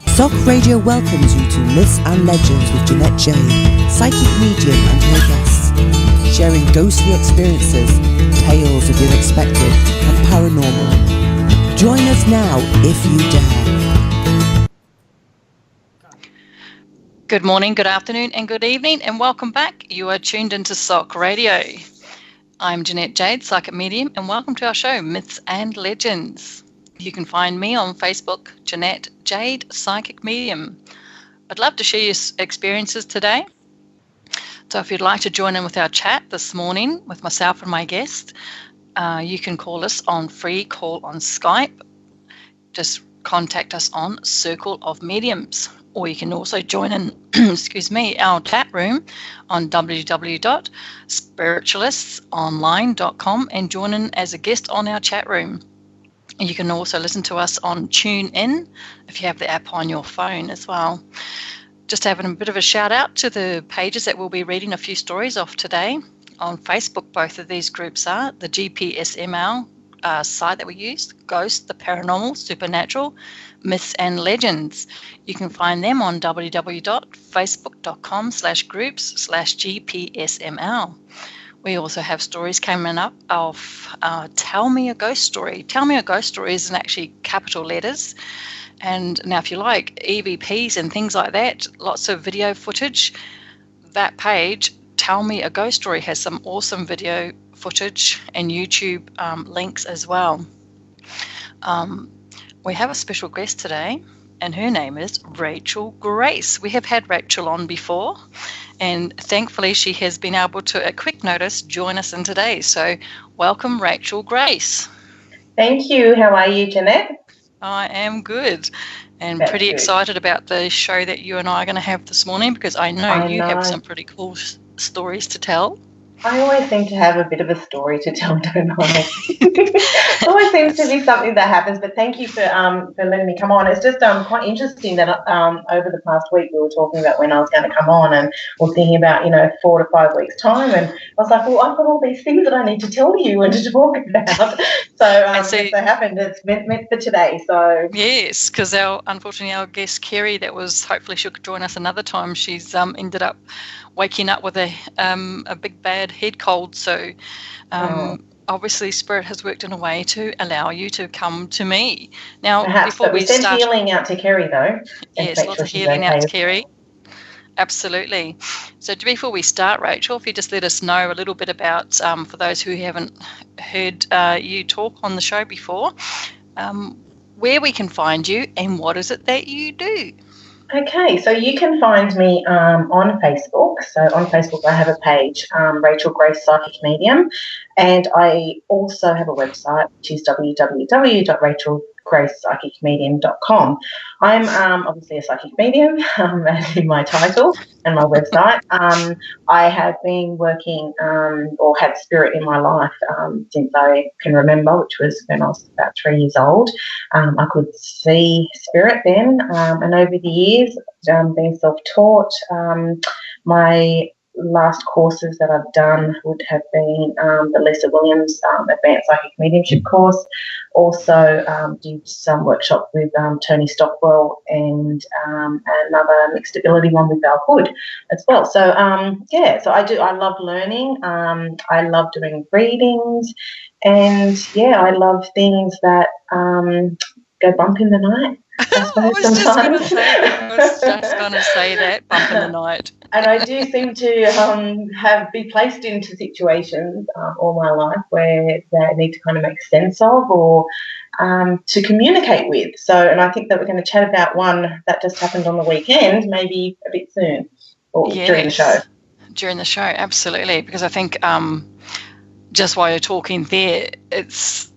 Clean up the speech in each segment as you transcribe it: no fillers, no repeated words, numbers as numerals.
Sock Radio welcomes you to Myths and Legends with Janette Jade, psychic medium and her guests, sharing ghostly experiences, tales of the unexpected and paranormal. Join us now if you dare. Good morning, good afternoon and good evening and welcome back. You are tuned into Sock Radio. I'm Janette Jade, psychic medium, and welcome to our show, Myths and Legends. You can find me on Facebook, Janette Jade, psychic medium. I'd love to share your experiences today. So if you'd like to join in with our chat this morning with myself and my guest, you can call us on free call on Skype. Just contact us on Circle of Mediums. Or you can also join in, our chat room on www.spiritualistsonline.com and join in as a guest on our chat room. And you can also listen to us on TuneIn if you have the app on your phone as well. Just having a bit of a shout out to the pages that we'll be reading a few stories off today. On Facebook, both of these groups are the GPSML site that we use, Ghost, the Paranormal, Supernatural, Myths and Legends. You can find them on www.facebook.com/groups/GPSML. We also have stories coming up of Tell Me a Ghost Story. Tell Me a Ghost Story is in actually capital letters. And now if you like EVPs and things like that, lots of video footage, that page, Tell Me a Ghost Story, has some awesome video footage and YouTube links as well. We have a special guest today, and her name is Rachel Grace. We have had Rachel on before, and thankfully she has been able to, at quick notice, join us in today. So welcome, Rachel Grace. Thank you. How are you, Janette? I am good, and That's pretty good. Excited about the show that you and I are going to have this morning, because I know you have some pretty cool stories to tell. I always seem to have a bit of a story to tell, don't I? It always seems to be something that happens, but thank you for letting me come on. It's just quite interesting that over the past week we were talking about when I was going to come on, and we're thinking about 4 to 5 weeks' time, and I was like, well, I've got all these things that I need to tell you and to talk about. So so happened. It's meant for today. So yes, because unfortunately our guest Kerry, hopefully she'll join us another time. She's ended up waking up with a big bad head cold. So obviously Spirit has worked in a way to allow you to come to me. Now, perhaps, before we send healing out to Kerry, though. Yes, lots of healing out to Kerry. Absolutely. So before we start, Rachel, if you just let us know a little bit about, for those who haven't heard you talk on the show before, where we can find you and what is it that you do? Okay, so you can find me on Facebook. So on Facebook I have a page, Rachel Grace Psychic Medium, and I also have a website, which is www.rachelgracepsychicmedium.com. I'm obviously a psychic medium, as in my title and my website. I have been working or had spirit in my life since I can remember, which was when I was about 3 years old. I could see spirit then, and over the years, being self-taught, my last courses that I've done would have been the Lisa Williams Advanced Psychic Mediumship course. Also did some workshop with Tony Stockwell and another mixed ability one with Val Hood as well. So, so I love learning. I love doing readings, and, I love things that go bump in the night. I was just going to say that, bump in the night. And I do seem to be placed into situations all my life where they need to kind of make sense of or to communicate with. So, and I think that we're going to chat about one that just happened on the weekend, maybe a bit soon, or during the show. During the show, absolutely, because I think just while you're talking there, it's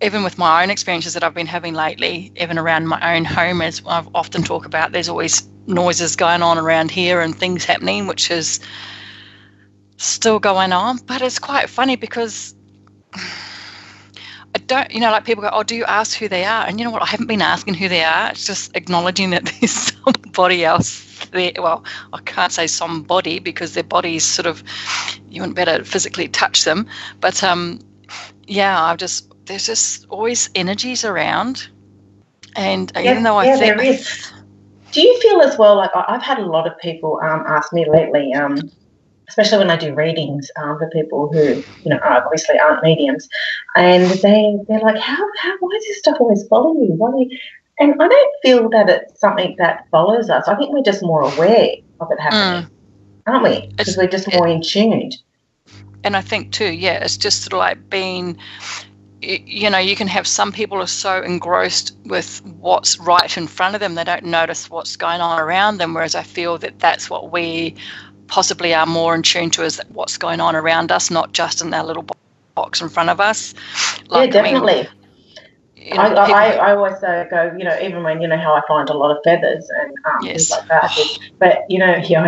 even with my own experiences that I've been having lately, even around my own home, as I've often talk about, there's always noises going on around here and things happening, which is still going on. But it's quite funny because I don't, like people go, oh, do you ask who they are? And you know what? I haven't been asking who they are. It's just acknowledging that there's somebody else there. Well, I can't say somebody because their body's sort of, you wouldn't better physically touch them. But there's just always energies around. And Yeah, even though I yeah, think, there is. Do you feel as well, like I've had a lot of people ask me lately, especially when I do readings for people who, obviously aren't mediums, and they're like, why does this stuff always follow you? Why? And I don't feel that it's something that follows us. I think we're just more aware of it happening, aren't we? Because we're just more in tune. And I think too, yeah, it's just sort of like being, you can have some people are so engrossed with what's right in front of them, they don't notice what's going on around them, whereas I feel that that's what we possibly are more in tune to, is what's going on around us, not just in our little box in front of us. Like, yeah, definitely. I always go, even when, how I find a lot of feathers and things like that. Oh. But, I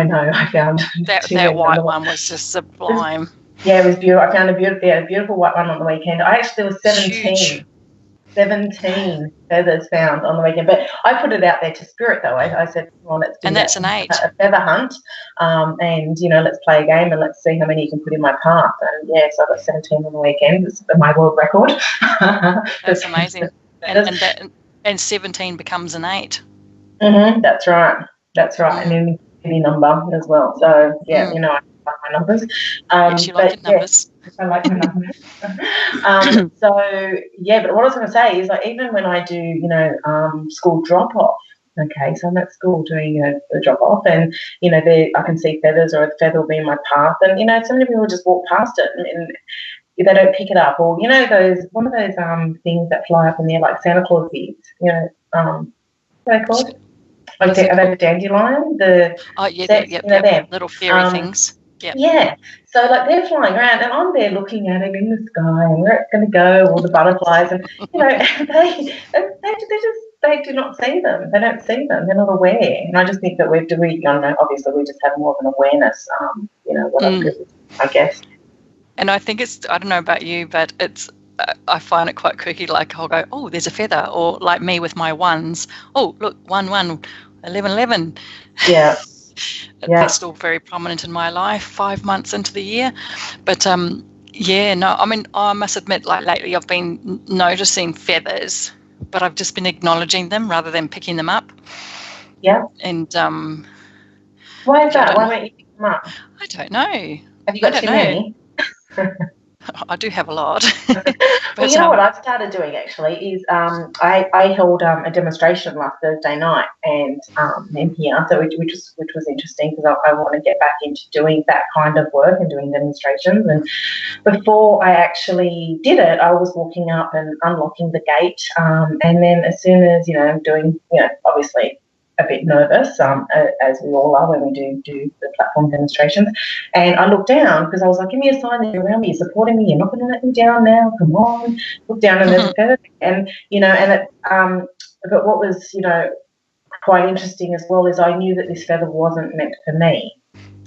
know, I found that white one was just sublime. Yeah, it was beautiful. I found a beautiful white one on the weekend. There was 17 feathers found on the weekend. But I put it out there to Spirit, though. I said, well, let's do that's an 8. A feather hunt, and, let's play a game and let's see how many you can put in my path. And, so I got 17 on the weekend. It's my world record. That's amazing. And 17 becomes an 8. Mm-hmm, that's right. And then any number as well. So, yeah, I like my numbers. Yes, you like your numbers. Yes, I like my numbers. So, yeah, but what I was going to say is, like, even when I do, school drop-off, okay, so I'm at school doing the drop-off and, I can see feathers or a feather will be in my path and, so many people just walk past it and they don't pick it up, or, one of those things that fly up in the air like Santa Claus beads, what are they called? Are they dandelion? Them little fairy things. Yep. Yeah. So like they're flying around and I'm there looking at it in the sky and where it's going to go, all the butterflies and they do not see them. They don't see them. They're not aware. And I just think that I don't know, obviously we just have more of an awareness, I guess. And I think I don't know about you, but I find it quite quirky. Like I'll go, oh, there's a feather, or like me with my ones. Oh, look, 1, 11, 11. Yeah. That's still very prominent in my life, 5 months into the year. But I mean, I must admit, like lately I've been noticing feathers, but I've just been acknowledging them rather than picking them up. Yeah. And why is that? Why don't you pick them up? I don't know. Have you got too many? I do have a lot. Well, you know what I've started doing actually is I held a demonstration last Thursday night and in here, so which was interesting because I want to get back into doing that kind of work and doing demonstrations. And before I actually did it, I was walking up and unlocking the gate, and then as soon as I'm doing, obviously a bit nervous, as we all are when we do the platform demonstrations. And I looked down because I was like, give me a sign that you're around me, you're supporting me, you're not going to let me down now, come on. Look down and there's a feather. And, but what was, quite interesting as well is I knew that this feather wasn't meant for me.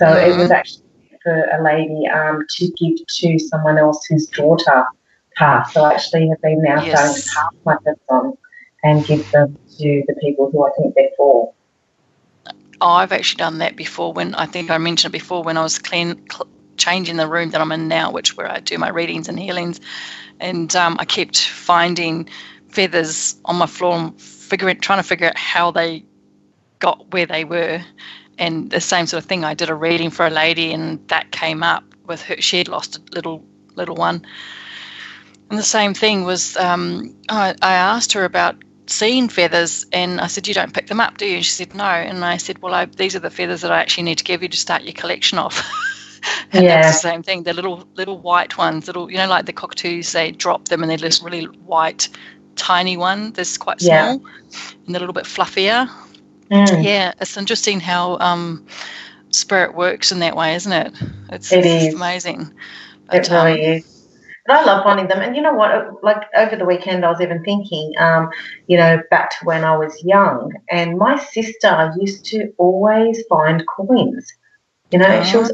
So it was actually for a lady to give to someone else whose daughter passed. So I actually have been now starting to pass my feathers on and give them to the people who I think they're for. I've actually done that before when I think I mentioned it before when I was changing the room that I'm in now, where I do my readings and healings, and I kept finding feathers on my floor and trying to figure out how they got where they were. And the same sort of thing, I did a reading for a lady and that came up with her. She had lost a little one. And the same thing was I asked her about seeing feathers and I said, you don't pick them up, do you? And she said, no. And I said, well, these are the feathers that I actually need to give you to start your collection off. And that's the same thing, the little white ones, like the cockatoos, they drop them and they're this really white, tiny one that's quite small and a little bit fluffier. Yeah, it's interesting how spirit works in that way, isn't it? It's amazing. But, it really is. But I love finding them. And you know what? Like over the weekend, I was even thinking, back to when I was young. And my sister used to always find coins. She was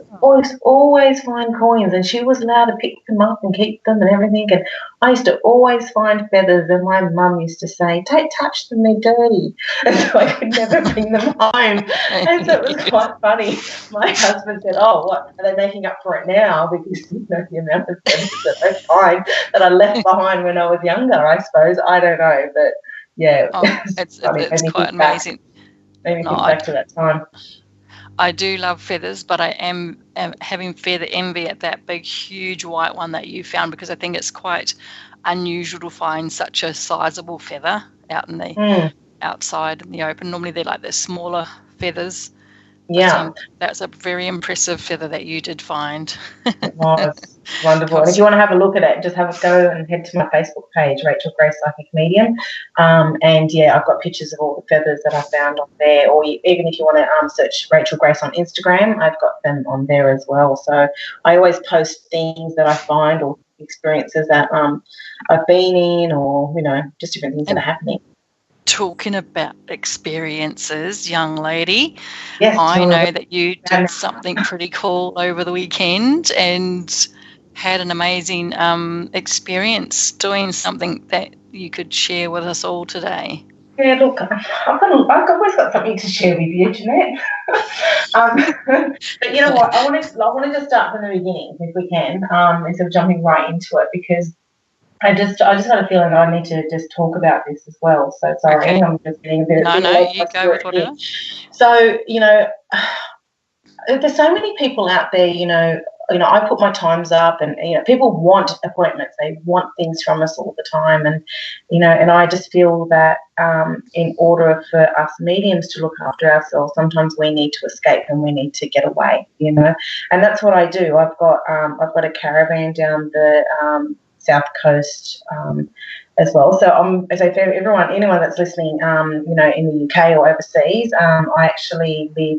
always find coins, and she was allowed to pick them up and keep them and everything. And I used to always find feathers, and my mum used to say, "Don't touch them; they're dirty." And so I could never bring them home. And so it was quite funny. My husband said, "Oh, what are they making up for it now?" Because the amount of feathers that I find that I left behind when I was younger. I suppose I don't know, but yeah, Oh, it's funny. it's quite amazing. Made me No, think back to that time. I do love feathers, but I am having feather envy at that big, huge white one that you found, because I think it's quite unusual to find such a sizable feather out in the outside in the open. Normally they're like the smaller feathers. Yeah. But that's a very impressive feather that you did find. It was wonderful. And if you want to have a look at it, just have a go and head to my Facebook page, Rachel Grace Psychic Medium. And yeah, I've got pictures of all the feathers that I found on there. Or even if you want to search Rachel Grace on Instagram, I've got them on there as well. So I always post things that I find or experiences that I've been in, or just different things that are happening. Talking about experiences, young lady, yes, I know that you did something pretty cool over the weekend and had an amazing experience doing something that you could share with us all today. Yeah, look, I've always got something to share with you, Janette. But you know what? I want to just start from the beginning, if we can, instead of jumping right into it, because I just had a feeling that I need to just talk about this as well. So sorry, Okay. I'm just getting a bit. No, you go with whatever. So there's so many people out there. I put my times up, and people want appointments. They want things from us all the time, and and I just feel that in order for us mediums to look after ourselves, sometimes we need to escape and we need to get away. And that's what I do. I've got a caravan down the South Coast as well. So for anyone that's listening, in the UK or overseas, I actually live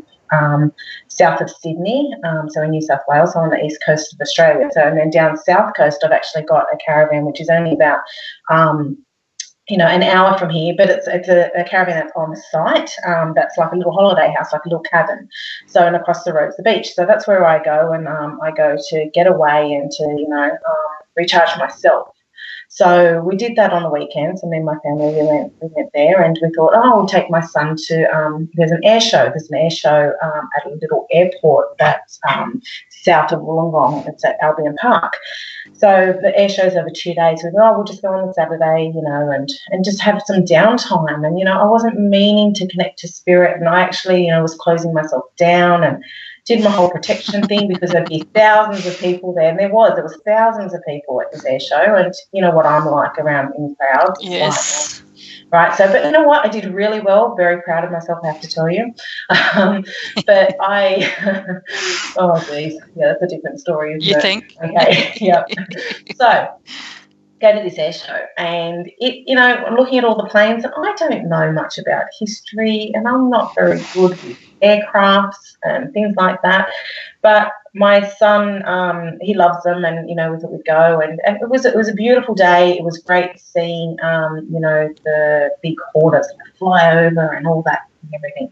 south of Sydney, so in New South Wales, so on the east coast of Australia. So, and then down south coast, I've actually got a caravan which is only about an hour from here, but it's a caravan that's on site. That's like a little holiday house, like a little cabin. So, and across the road's the beach. So that's where I go, and I go to get away and to recharge myself. So we did that on the weekends, and then my family we went there, and we thought, we'll take my son to there's an air show. There's an air show at a little airport that's south of Wollongong. It's at Park. So the air show's over 2 days. We thought, we'll just go on the Saturday, and just have some downtime. And I wasn't meaning to connect to spirit, and I actually was closing myself down and did my whole protection thing, because there'd be thousands of people there, and there was thousands of people at this air show, and you know what I'm like around in crowds. Yes. Right. So, but you know what? I did really well. Very proud of myself, I have to tell you. But oh geez, yeah, that's a different story, isn't it? You think? Okay. Yeah. So, go to this air show, and I'm looking at all the planes, and I don't know much about history, and I'm not very good with aircrafts and things like that. But my son, he loves them, and we thought we'd go, and it was a beautiful day. It was great seeing the big Hornets fly over and all that and everything.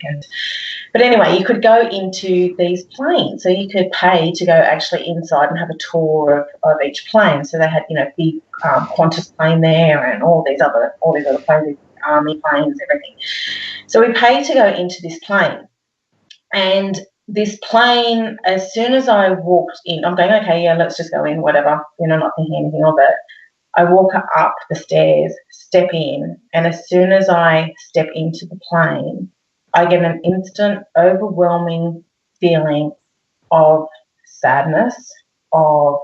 But anyway, you could go into these planes, so you could pay to go actually inside and have a tour of each plane. So they had big Qantas plane there, and all these other planes, army planes, everything. So we paid to go into this plane. And this plane, as soon as I walked in, I'm going, okay, yeah, let's just go in, whatever, not thinking anything of it. I walk up the stairs, step in, and as soon as I step into the plane, I get an instant, overwhelming feeling of sadness, of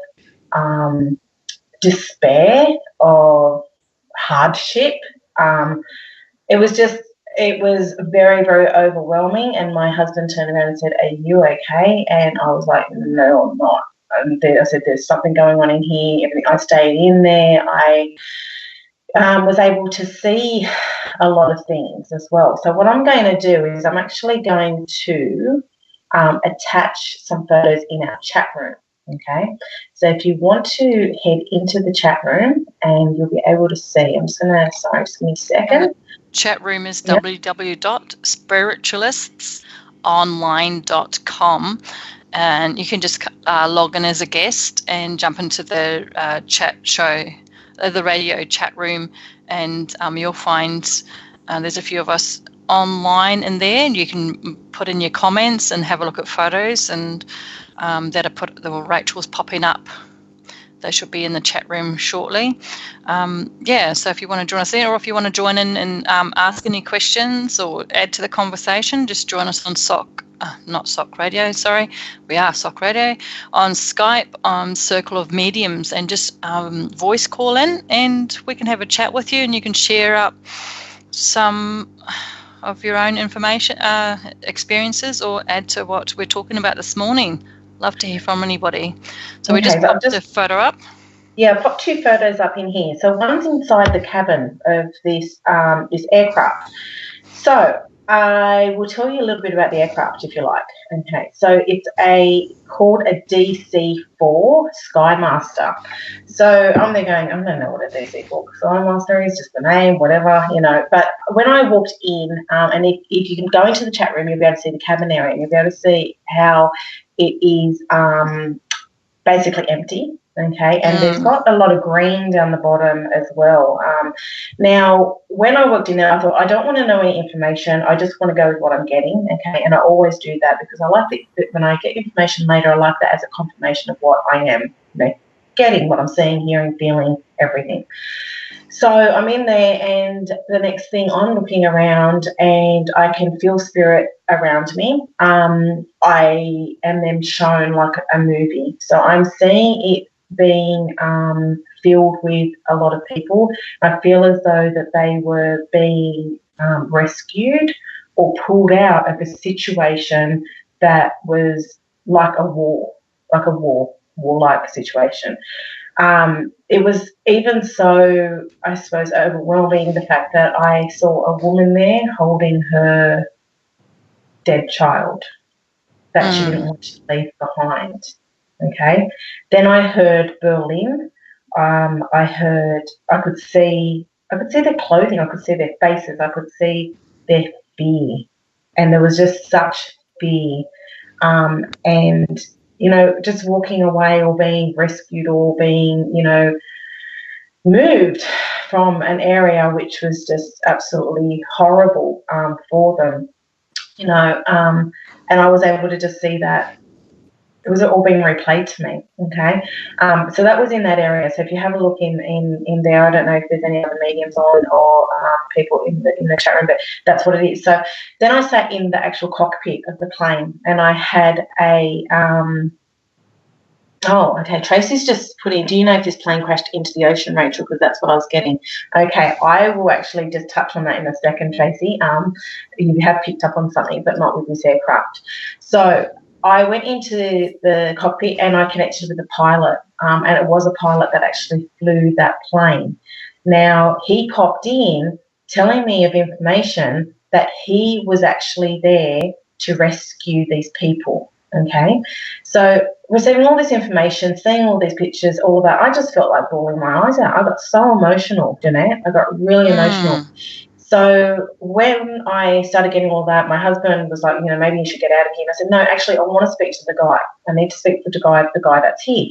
despair, of hardship. It was very, very overwhelming, and my husband turned around and said, "Are you okay?" And I was like, "No, I'm not." And I said, "There's something going on in here." Everything. I stayed in there. I was able to see a lot of things as well. So what I'm going to do is I'm actually going to attach some photos in our chat room. Okay, so if you want to head into the chat room, and you'll be able to see. Just give me a second. Chat room is www.spiritualistsonline.com, and you can just log in as a guest and jump into the chat show, the radio chat room, and you'll find there's a few of us online in there, and you can put in your comments and have a look at photos, and that Rachel's popping up they should be in the chat room shortly. So if you want to join us there, or if you want to join in and ask any questions or add to the conversation, just join us on SOC Radio, sorry. We are SOC Radio, on Skype, on Circle of Mediums, and just voice call in, and we can have a chat with you, and you can share up some of your own information, experiences, or add to what we're talking about this morning. Love to hear from anybody. So we just popped the photo up. Yeah, I popped 2 photos up in here. So one's inside the cabin of this aircraft. So I will tell you a little bit about the aircraft if you like. Okay, so it's called a DC-4 Skymaster. So I'm there going, I don't know what a DC-4 Skymaster is, just the name, whatever, But when I walked in, and if you can go into the chat room, you'll be able to see the cabin area, and you'll be able to see how it is basically empty. Okay, and there's got a lot of green down the bottom as well. Now, when I walked in there, I thought, I don't want to know any information. I just want to go with what I'm getting, okay? And I always do that because I like that when I get information later, I like that as a confirmation of what I am getting, what I'm seeing, hearing, feeling, everything. So I'm in there, and the next thing I'm looking around and I can feel spirit around me. I am then shown like a movie. So I'm seeing it being filled with a lot of people. I feel as though that they were being rescued or pulled out of a situation that was like a war-like situation. It was even so, I suppose, overwhelming, the fact that I saw a woman there holding her dead child that she didn't want to leave behind. Okay. Then I heard Berlin. I could see their clothing. I could see their faces. I could see their fear. And there was just such fear. And, just walking away or being rescued or being, moved from an area which was just absolutely horrible for them, and I was able to just see that it was all being replayed to me, okay? So that was in that area. So if you have a look in there, I don't know if there's any other mediums on or people in the chat room, but that's what it is. So then I sat in the actual cockpit of the plane, and I had Tracy's just put in, do you know if this plane crashed into the ocean, Rachel? Because that's what I was getting. Okay, I will actually just touch on that in a second, Tracy. You have picked up on something, but not with this aircraft. So I went into the cockpit and I connected with the pilot, and it was a pilot that actually flew that plane. Now, he popped in telling me of information that he was actually there to rescue these people, okay? So receiving all this information, seeing all these pictures, all of that, I just felt like bawling my eyes out. I got so emotional, Janette. I got really emotional. So when I started getting all that, my husband was like, maybe you should get out of here. And I said, no, actually, I want to speak to the guy. I need to speak to the guy that's here,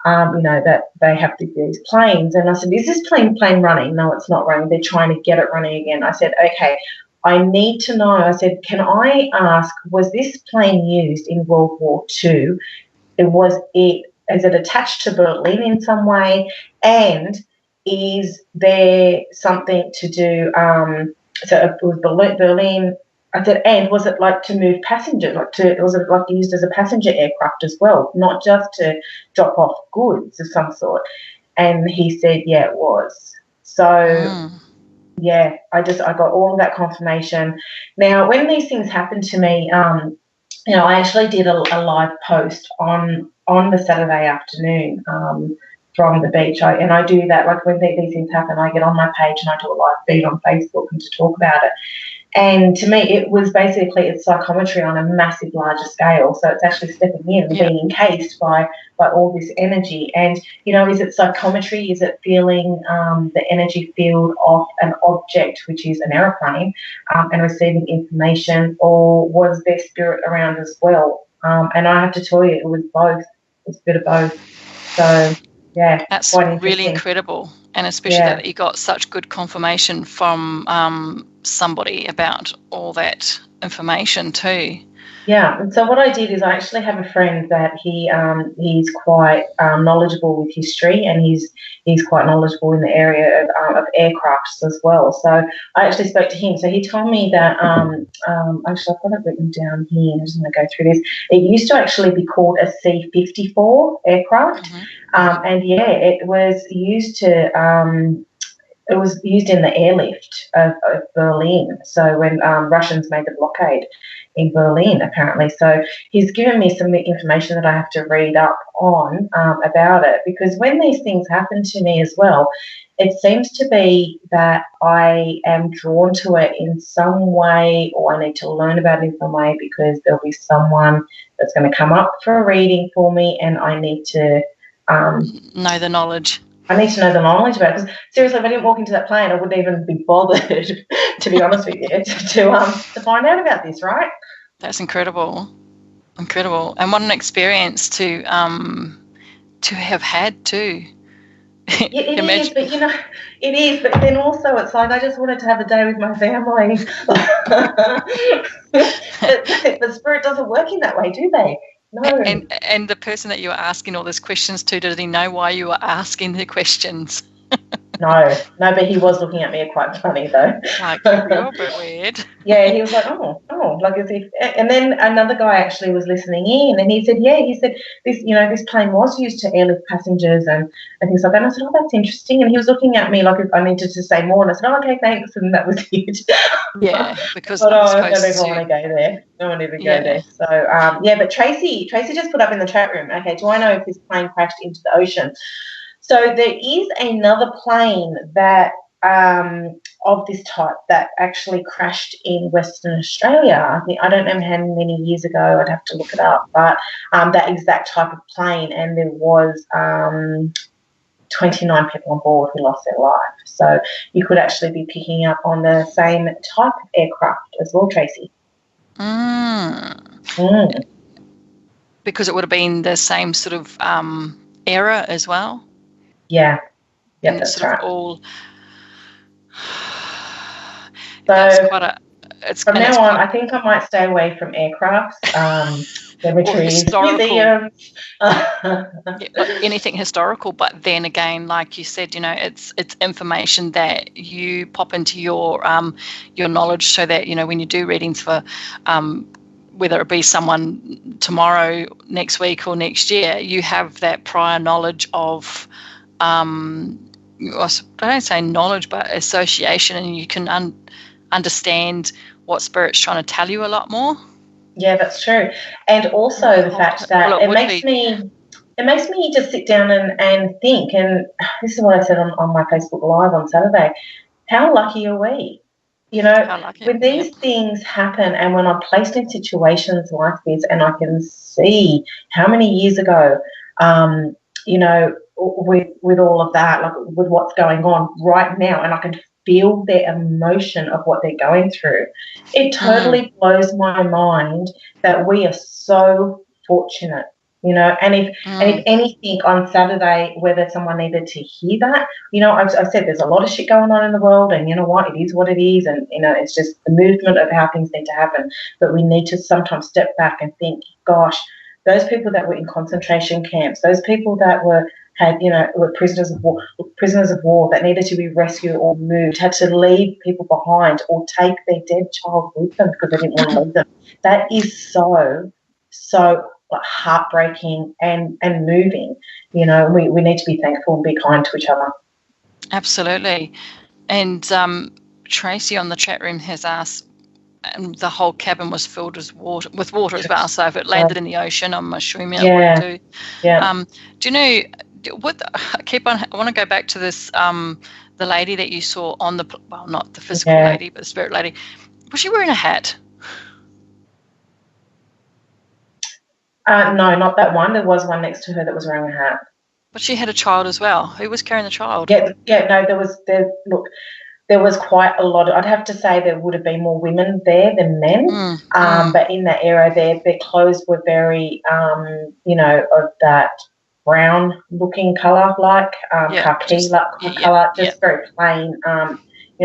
that they have these planes. And I said, is this plane running? No, it's not running. They're trying to get it running again. I said, okay, I need to know. I said, can I ask, was this plane used in World War II? Is it attached to Berlin in some way? And is there something to do, so it was Berlin, I said, and was it like to move passengers, was it like used as a passenger aircraft as well, not just to drop off goods of some sort? And he said, yeah, it was. So, yeah, I got all of that confirmation. Now, when these things happen to me, I actually did a live post on the Saturday afternoon, from the beach. I do that, like when these things happen, I get on my page and I do a live feed on Facebook and to talk about it. And to me, it was basically, it's psychometry on a massive, larger scale. So it's actually stepping in and being encased by all this energy. And, is it psychometry? Is it feeling the energy field of an object, which is an aeroplane, and receiving information, or was there spirit around as well? And I have to tell you, it was both. It was a bit of both. So, yeah. That's really incredible. And especially that you got such good confirmation from somebody about all that information too. Yeah, and so what I did is I actually have a friend that he's quite knowledgeable with history, and he's quite knowledgeable in the area of aircrafts as well. So I actually spoke to him. So he told me that actually I've got it written down here. I'm just going to go through this. It used to actually be called a C-54 aircraft, and yeah, it was used to. It was used in the airlift of Berlin. So when Russians made the blockade in Berlin, apparently. So he's given me some information that I have to read up on about it, because when these things happen to me as well, it seems to be that I am drawn to it in some way, or I need to learn about it in some way, because there'll be someone that's going to come up for a reading for me, and I need to know the knowledge. I need to know the knowledge about it. Because seriously, if I didn't walk into that plane, I wouldn't even be bothered, to be honest with you, to find out about this, right? That's incredible. Incredible. And what an experience to have had too. Yeah, it is, but it is. But then also, it's like I just wanted to have a day with my family. but spirit doesn't work in that way, do they? No. And the person that you were asking all these questions to, did he know why you were asking the questions? No, but he was looking at me quite funny though. Like, you're a bit weird. Yeah, he was like, oh, like as if. And then another guy actually was listening in, and he said, this plane was used to airlift passengers and things like that. And I said, oh, that's interesting. And he was looking at me like if I needed to say more, and I said, oh, okay, thanks, and that was it. Yeah, because but I don't know if I want to go there. I want to go there. So but Tracy just put up in the chat room. Okay, do I know if this plane crashed into the ocean? So there is another plane that of this type that actually crashed in Western Australia. I don't know how many years ago. I'd have to look it up, but that exact type of plane, and there was 29 people on board who lost their life. So you could actually be picking up on the same type of aircraft as well, Tracy. Because it would have been the same sort of era as well. Yeah, and that's sort right. Of all. So it's from now on, I think I might stay away from aircrafts, cemeteries, museums. Anything historical. But then again, like you said, it's information that you pop into your knowledge, so that when you do readings for whether it be someone tomorrow, next week, or next year, you have that prior knowledge of. I don't say knowledge, but association, and you can understand what Spirit's trying to tell you a lot more. Yeah, that's true. And also the fact that it makes me just sit down and think, and this is what I said on my Facebook Live on Saturday, how lucky are we? When these things happen, and when I'm placed in situations like this, and I can see how many years ago, with all of that, like with what's going on right now, and I can feel their emotion of what they're going through. It totally blows my mind that we are so fortunate, and if anything on Saturday, whether someone needed to hear that, I've said there's a lot of shit going on in the world, and you know what, it is what it is, and it's just the movement of how things need to happen. But we need to sometimes step back and think, gosh, those people that were in concentration camps, those people that were prisoners of war that needed to be rescued or moved, had to leave people behind or take their dead child with them because they didn't want to leave them. That is so heartbreaking and moving. We need to be thankful and be kind to each other. Absolutely. And Tracy on the chat room has asked, and the whole cabin was filled with water as well. So if it landed in the ocean, I'm assuming it would too. Yeah. Do you know? I want to go back to this. The lady that you saw on not the physical lady, but the spirit lady. Was she wearing a hat? No, not that one. There was one next to her that was wearing a hat. But she had a child as well. Who was carrying the child? No, there was quite a lot. I'd have to say there would have been more women there than men. But in that era, their clothes were very, of that brown-looking colour, like khaki colour, just very plain.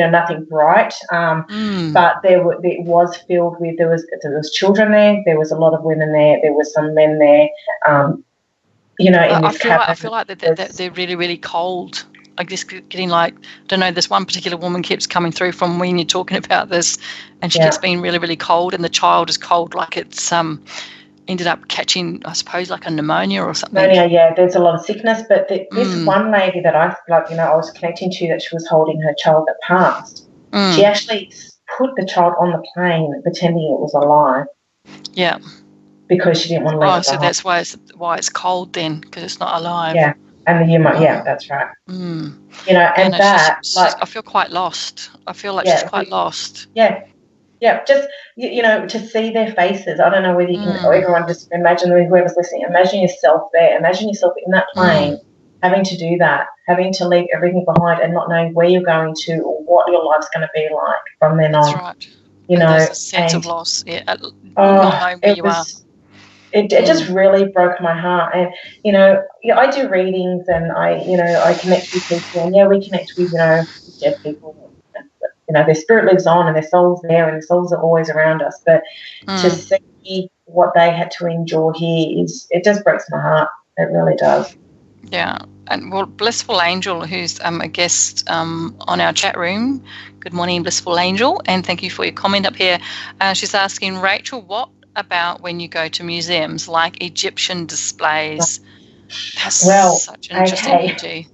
nothing bright. But it was filled with, there was children there, there was a lot of women there, there was some men there. In this cabin. I feel like they're really, really cold. I guess getting like, I don't know, this one particular woman keeps coming through from when you're talking about this, and she keeps being really, really cold, and the child is cold, like it's ended up catching, I suppose, like a pneumonia or something. Pneumonia, there's a lot of sickness. But this one lady that I was connecting to, that she was holding her child that passed, she actually put the child on the plane pretending it was alive. Yeah. Because she didn't want to leave it behind. That's why it's cold then, because it's not alive. Yeah, and that's right. And that, I feel quite lost. I feel like she's quite lost. Yeah, just to see their faces. I don't know whether you can. Everyone just imagine, whoever's listening. Imagine yourself there. Imagine yourself in that plane, having to do that, having to leave everything behind, and not knowing where you're going to or what your life's going to be like from then on. That's right. There's a sense of loss. Yeah, not knowing where you are. It just really broke my heart. And, I do readings, and I connect with people, and we connect with, dead people. Their spirit lives on, and their soul's there, and their souls are always around us. But to see what they had to endure here it just breaks my heart. It really does. Yeah. And Blissful Angel, who's a guest on our chat room. Good morning, Blissful Angel, and thank you for your comment up here. She's asking, Rachel, what about when you go to museums like Egyptian displays? That's such an interesting energy.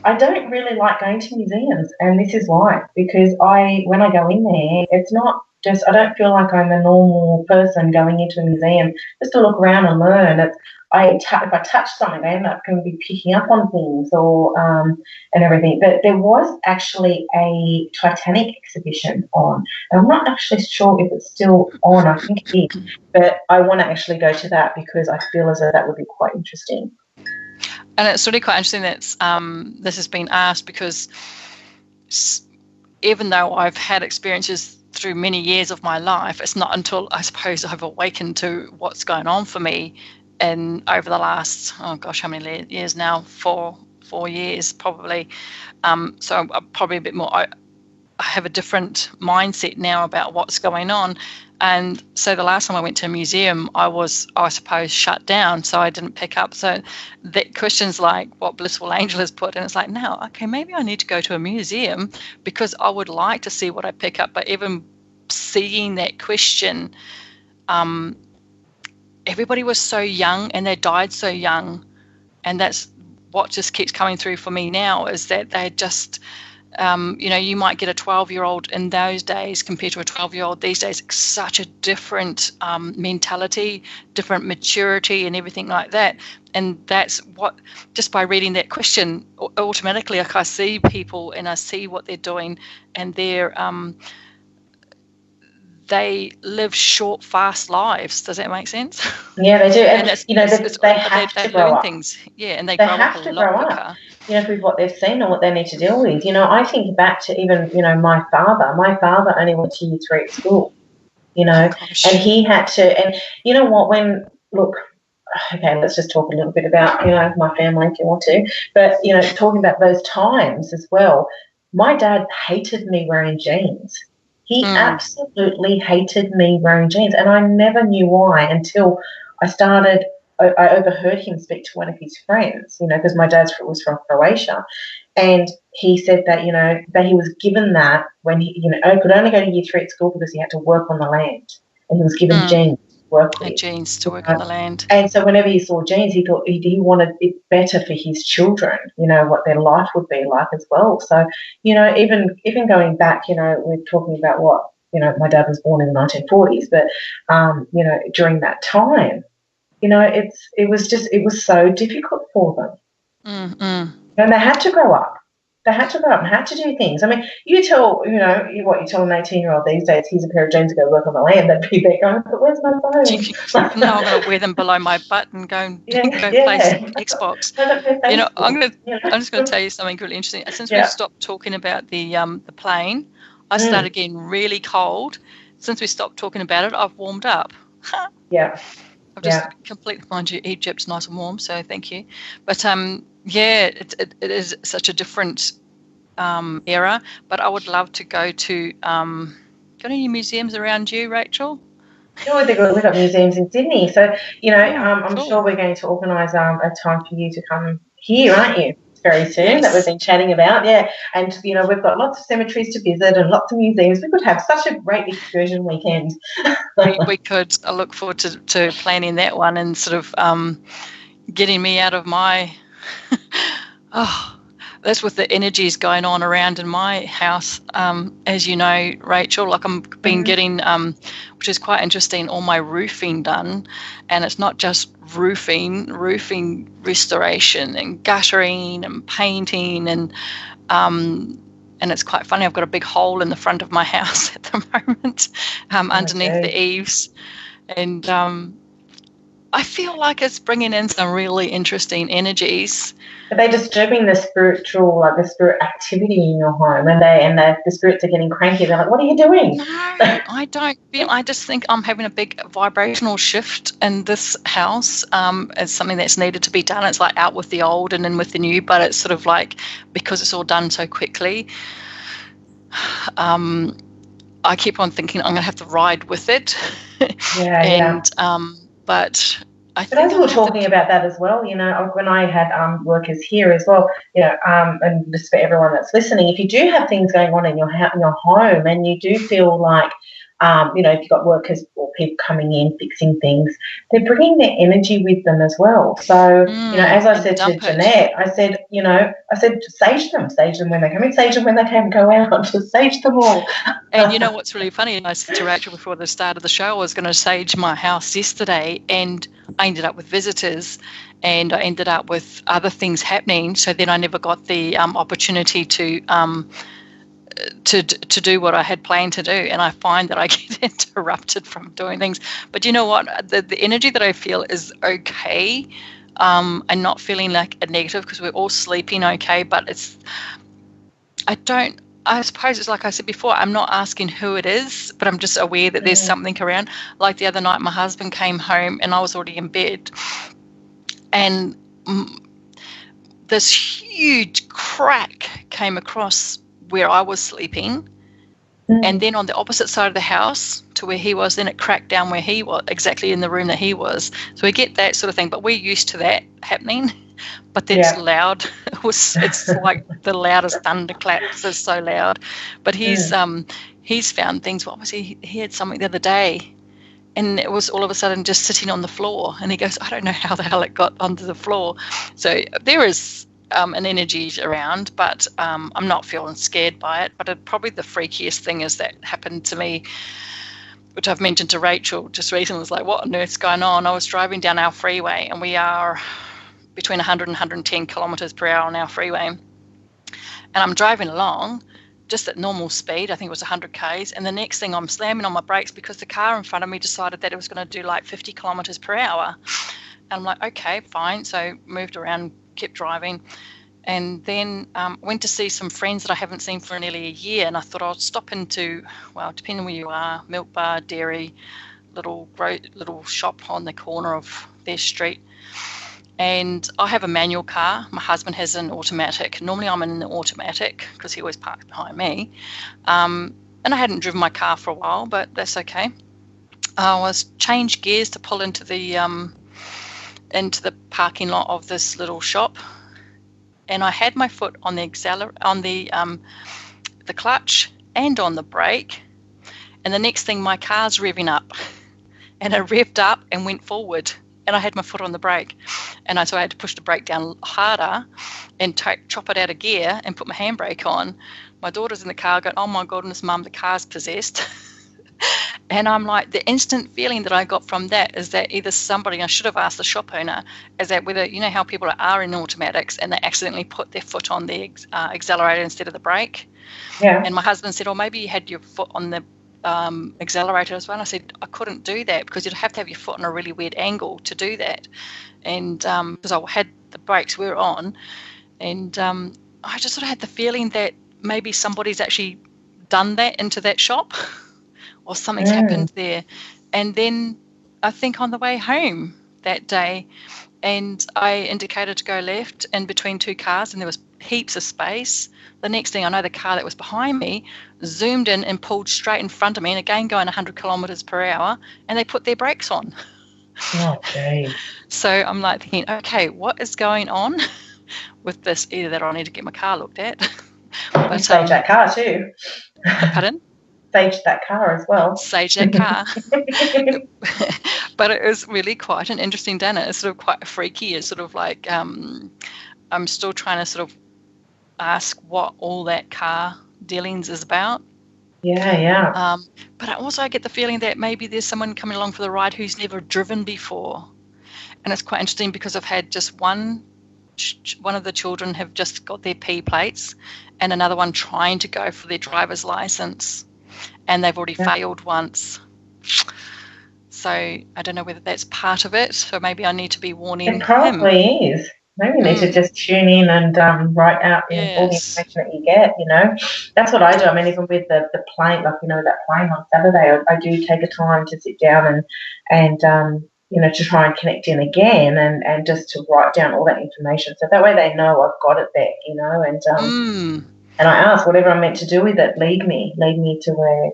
I don't really like going to museums, and this is why. Because when I go in there, it's not just, I don't feel like I'm a normal person going into a museum just to look around and learn. If I touch something, I end up going to be picking up on things or and everything. But there was actually a Titanic exhibition on, and I'm not actually sure if it's still on. I think it is, but I want to actually go to that because I feel as though that would be quite interesting. And it's really quite interesting that this has been asked, because even though I've had experiences through many years of my life, it's not until, I suppose, I've awakened to what's going on for me. And over the last, how many years now? 4 years probably. So I'm probably a bit more, I have a different mindset now about what's going on. And so the last time I went to a museum, I was, I suppose, shut down, so I didn't pick up. So that questions like what Blissful Angel has put, and it's like, now, okay, maybe I need to go to a museum because I would like to see what I pick up. But even seeing that question, everybody was so young and they died so young, and that's what just keeps coming through for me now, is that they just, you might get a 12-year-old in those days compared to a 12-year-old these days, such a different mentality, different maturity and everything like that. And that's what, just by reading that question, automatically, like, I see people and I see what they're doing, and they live short, fast lives. Does that make sense? Yeah, they do. And they have to grow up. Things. Yeah, and they grow up a lot quicker. With what they've seen and what they need to deal with. I think back to even, my father. My father only went to year 3 at school, and he had to, and you know what, okay, let's just talk a little bit about, my family if you want to, but, talking about those times as well, my dad hated me wearing jeans. He absolutely hated me wearing jeans, and I never knew why until I overheard him speak to one of his friends, because my dad was from Croatia, and he said that, that he was given that when he, could only go to year 3 at school because he had to work on the land, and he was given jeans to work with. Jeans to work on the land. And so whenever he saw jeans, he thought he wanted it better for his children, what their life would be like as well. So, even going back, we're talking about what, my dad was born in the 1940s, but, during that time, it was so difficult for them. And they had to grow up. They had to grow up and had to do things. I mean, you tell an 18-year-old these days, here's a pair of jeans to go work on the land, they'd be there going, but where's my phone? No, I'm going to wear them below my butt and go play some Xbox. I'm just going to tell you something really interesting. Since we stopped talking about the plane, I started getting really cold. Since we stopped talking about it, I've warmed up. Yeah. I've just completely, mind you, Egypt's nice and warm, so thank you. But it is such a different era, but I would love to go to. Got any museums around you, Rachel? Sure, we've got museums in Sydney. So, I'm Cool. sure we're going to organise a time for you to come here, aren't you? Very soon, Yes. that we've been chatting about, yeah. And, we've got lots of cemeteries to visit and lots of museums. We could have such a great excursion weekend. we could. I look forward to planning that one and sort of getting me out of my that's with the energies going on around in my house, as you know, Rachel. Like I'm been getting, which is quite interesting, all my roofing done, and it's not just roofing restoration and guttering and painting and it's quite funny. I've got a big hole in the front of my house at the moment, underneath the eaves, and I feel like it's bringing in some really interesting energies. Are they disturbing the spirit activity in your home? And the spirits are getting cranky. They're like, "What are you doing?" No, I don't feel. I just think I'm having a big vibrational shift in this house. It's something that's needed to be done. It's like out with the old and in with the new, but it's sort of like because it's all done so quickly. I keep on thinking I'm going to have to ride with it. But I think as we were talking about that as well, when I had workers here as well, and just for everyone that's listening, if you do have things going on in your home, and you do feel like, if you've got workers or people coming in fixing things, they're bringing their energy with them as well. So, as I said to Janette, I said sage them when they come in, sage them when they can go out, just sage them all. And you know what's really funny? I said to Rachel before the start of the show, I was going to sage my house yesterday, and I ended up with visitors, and I ended up with other things happening. So then I never got the opportunity to do what I had planned to do, and I find that I get interrupted from doing things. But you know what? The energy that I feel is okay. I'm not feeling like a negative because we're all sleeping okay, but I suppose it's like I said before, I'm not asking who it is, but I'm just aware that there's something around. Like the other night, my husband came home and I was already in bed, and this huge crack came across where I was sleeping, and then on the opposite side of the house to where he was, then it cracked down where he was, exactly in the room that he was. So we get that sort of thing, but we're used to that happening. But it's loud. It's like the loudest thunderclaps. It's so loud. But he's found things. Well, obviously he had something the other day, and it was all of a sudden just sitting on the floor. And he goes, I don't know how the hell it got onto the floor. So there is an energy around, but I'm not feeling scared by it. But probably the freakiest thing is that happened to me, which I've mentioned to Rachel just recently. Was like, what on earth's going on? I was driving down our freeway, and we are between 100 and 110 kilometres per hour on our freeway. And I'm driving along just at normal speed. I think it was 100 Ks. And the next thing, I'm slamming on my brakes because the car in front of me decided that it was going to do like 50 kilometres per hour. And I'm like, okay, fine. So moved around, kept driving. And then went to see some friends that I haven't seen for nearly a year. And I thought I'll stop into, well, depending on where you are, milk bar, dairy, little shop on the corner of their street. And I have a manual car. My husband has an automatic. Normally I'm in an automatic because he always parks behind me. And I hadn't driven my car for a while, but that's okay. I was changed gears to pull into the parking lot of this little shop, and I had my foot on the clutch and on the brake. And the next thing, my car's revving up, and it revved up and went forward. And I had my foot on the brake, and so I had to push the brake down harder and chop it out of gear and put my handbrake on. My daughter's in the car going, oh my goodness, Mum, the car's possessed. And I'm like, the instant feeling that I got from that is that either somebody, I should have asked the shop owner, is that whether, you know how people are in automatics and they accidentally put their foot on the accelerator instead of the brake? Yeah. And my husband said, oh, maybe you had your foot on the accelerator as well. And I said, I couldn't do that because you'd have to have your foot on a really weird angle to do that. And because I had the brakes were on, and I just sort of had the feeling that maybe somebody's actually done that into that shop or something's happened there. And then I think on the way home that day, and I indicated to go left and between two cars, and there was heaps of space. The next thing I know, the car that was behind me zoomed in and pulled straight in front of me, and again going 100 kilometres per hour, and they put their brakes on. Oh, geez. So I'm like thinking, okay, what is going on with this? Either that or I need to get my car looked at. You saved that car too. Pardon? Saved that car as well. Saved that car. But it was really quite an interesting dinner. It's sort of quite freaky. It's sort of like I'm still trying to sort of ask what all that car dealings is about. Yeah. But I also get the feeling that maybe there's someone coming along for the ride who's never driven before. And it's quite interesting because I've had just one of the children have just got their P plates and another one trying to go for their driver's license, and they've already failed once. So I don't know whether that's part of it. So maybe I need to be warning him. It probably is. Maybe you need to just tune in and write out all the information that you get, you know. That's what I do. I mean, even with the plane, like, you know, that plane on Saturday, I do take a time to sit down and you know, to try and connect in again and just to write down all that information. So that way they know I've got it there, you know, and I ask whatever I'm meant to do with it, lead me to where,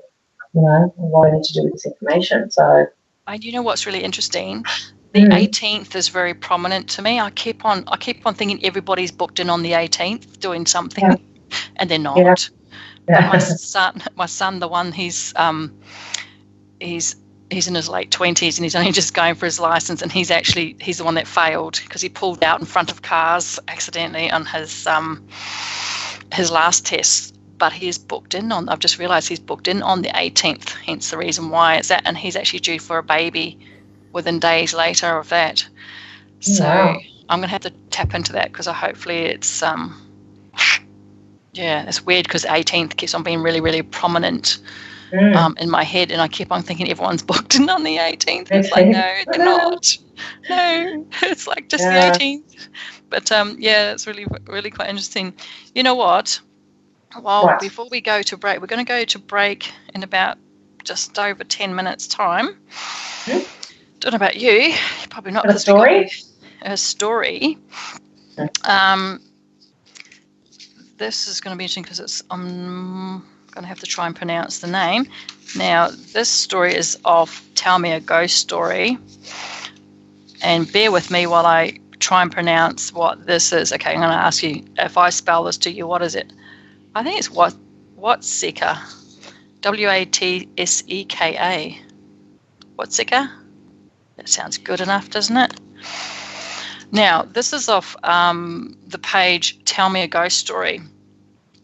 you know, what I need to do with this information. So. And you know what's really interesting? The 18th is very prominent to me. I keep on thinking everybody's booked in on the 18th doing something, and they're not. Yeah. But my son, the one he's in his late 20s and he's only just going for his license, and he's the one that failed because he pulled out in front of cars accidentally on his last test. But he is booked in on. I've just realised he's booked in on the 18th. Hence the reason why it's that, and he's actually due for a baby within days later of that. So I'm going to have to tap into that because hopefully it's it's weird because 18th keeps on being really, really prominent in my head, and I keep on thinking everyone's booked in on the 18th. It's like, no, they're not. No, it's like just the 18th. But it's really, really quite interesting. You know what? Well, before we go to break, we're going to go to break in about just over 10 minutes' time. Don't know about you. You're probably not. A story? A story. This is going to be interesting because I'm going to have to try and pronounce the name. Now, this story is of Tell Me a Ghost Story. And bear with me while I try and pronounce what this is. Okay, I'm going to ask you, if I spell this to you, what is it? I think it's Watseka. Watseka. Watseka? That sounds good enough, doesn't it? Now, this is off the page Tell Me a Ghost Story.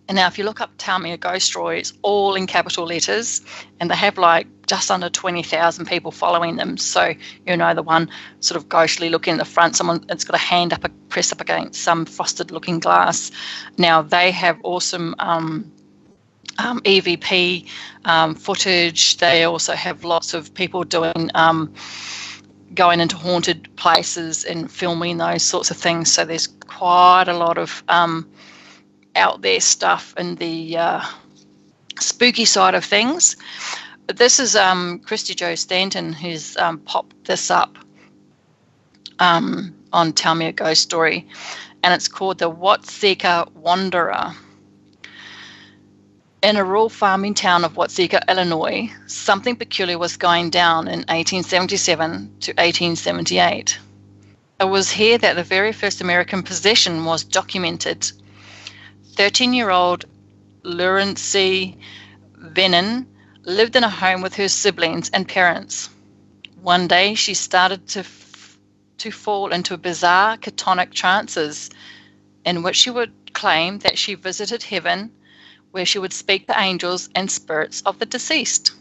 And now if you look up Tell Me a Ghost Story, it's all in capital letters, and they have like just under 20,000 people following them. So, you know, the one sort of ghostly looking in the front, it's got a hand pressed up against some frosted looking glass. Now, they have awesome EVP footage. They also have lots of people doing going into haunted places and filming those sorts of things. So there's quite a lot of out there stuff in the spooky side of things. But this is Christy Jo Stanton who's popped this up on Tell Me a Ghost Story, and it's called The Watseka Wanderer. In a rural farming town of Watseka, Illinois, something peculiar was going down in 1877 to 1878. It was here that the very first American possession was documented. 13-year-old Lawrence Venon lived in a home with her siblings and parents. One day, she started to fall into bizarre catonic trances in which she would claim that she visited heaven, where she would speak to angels and spirits of the deceased.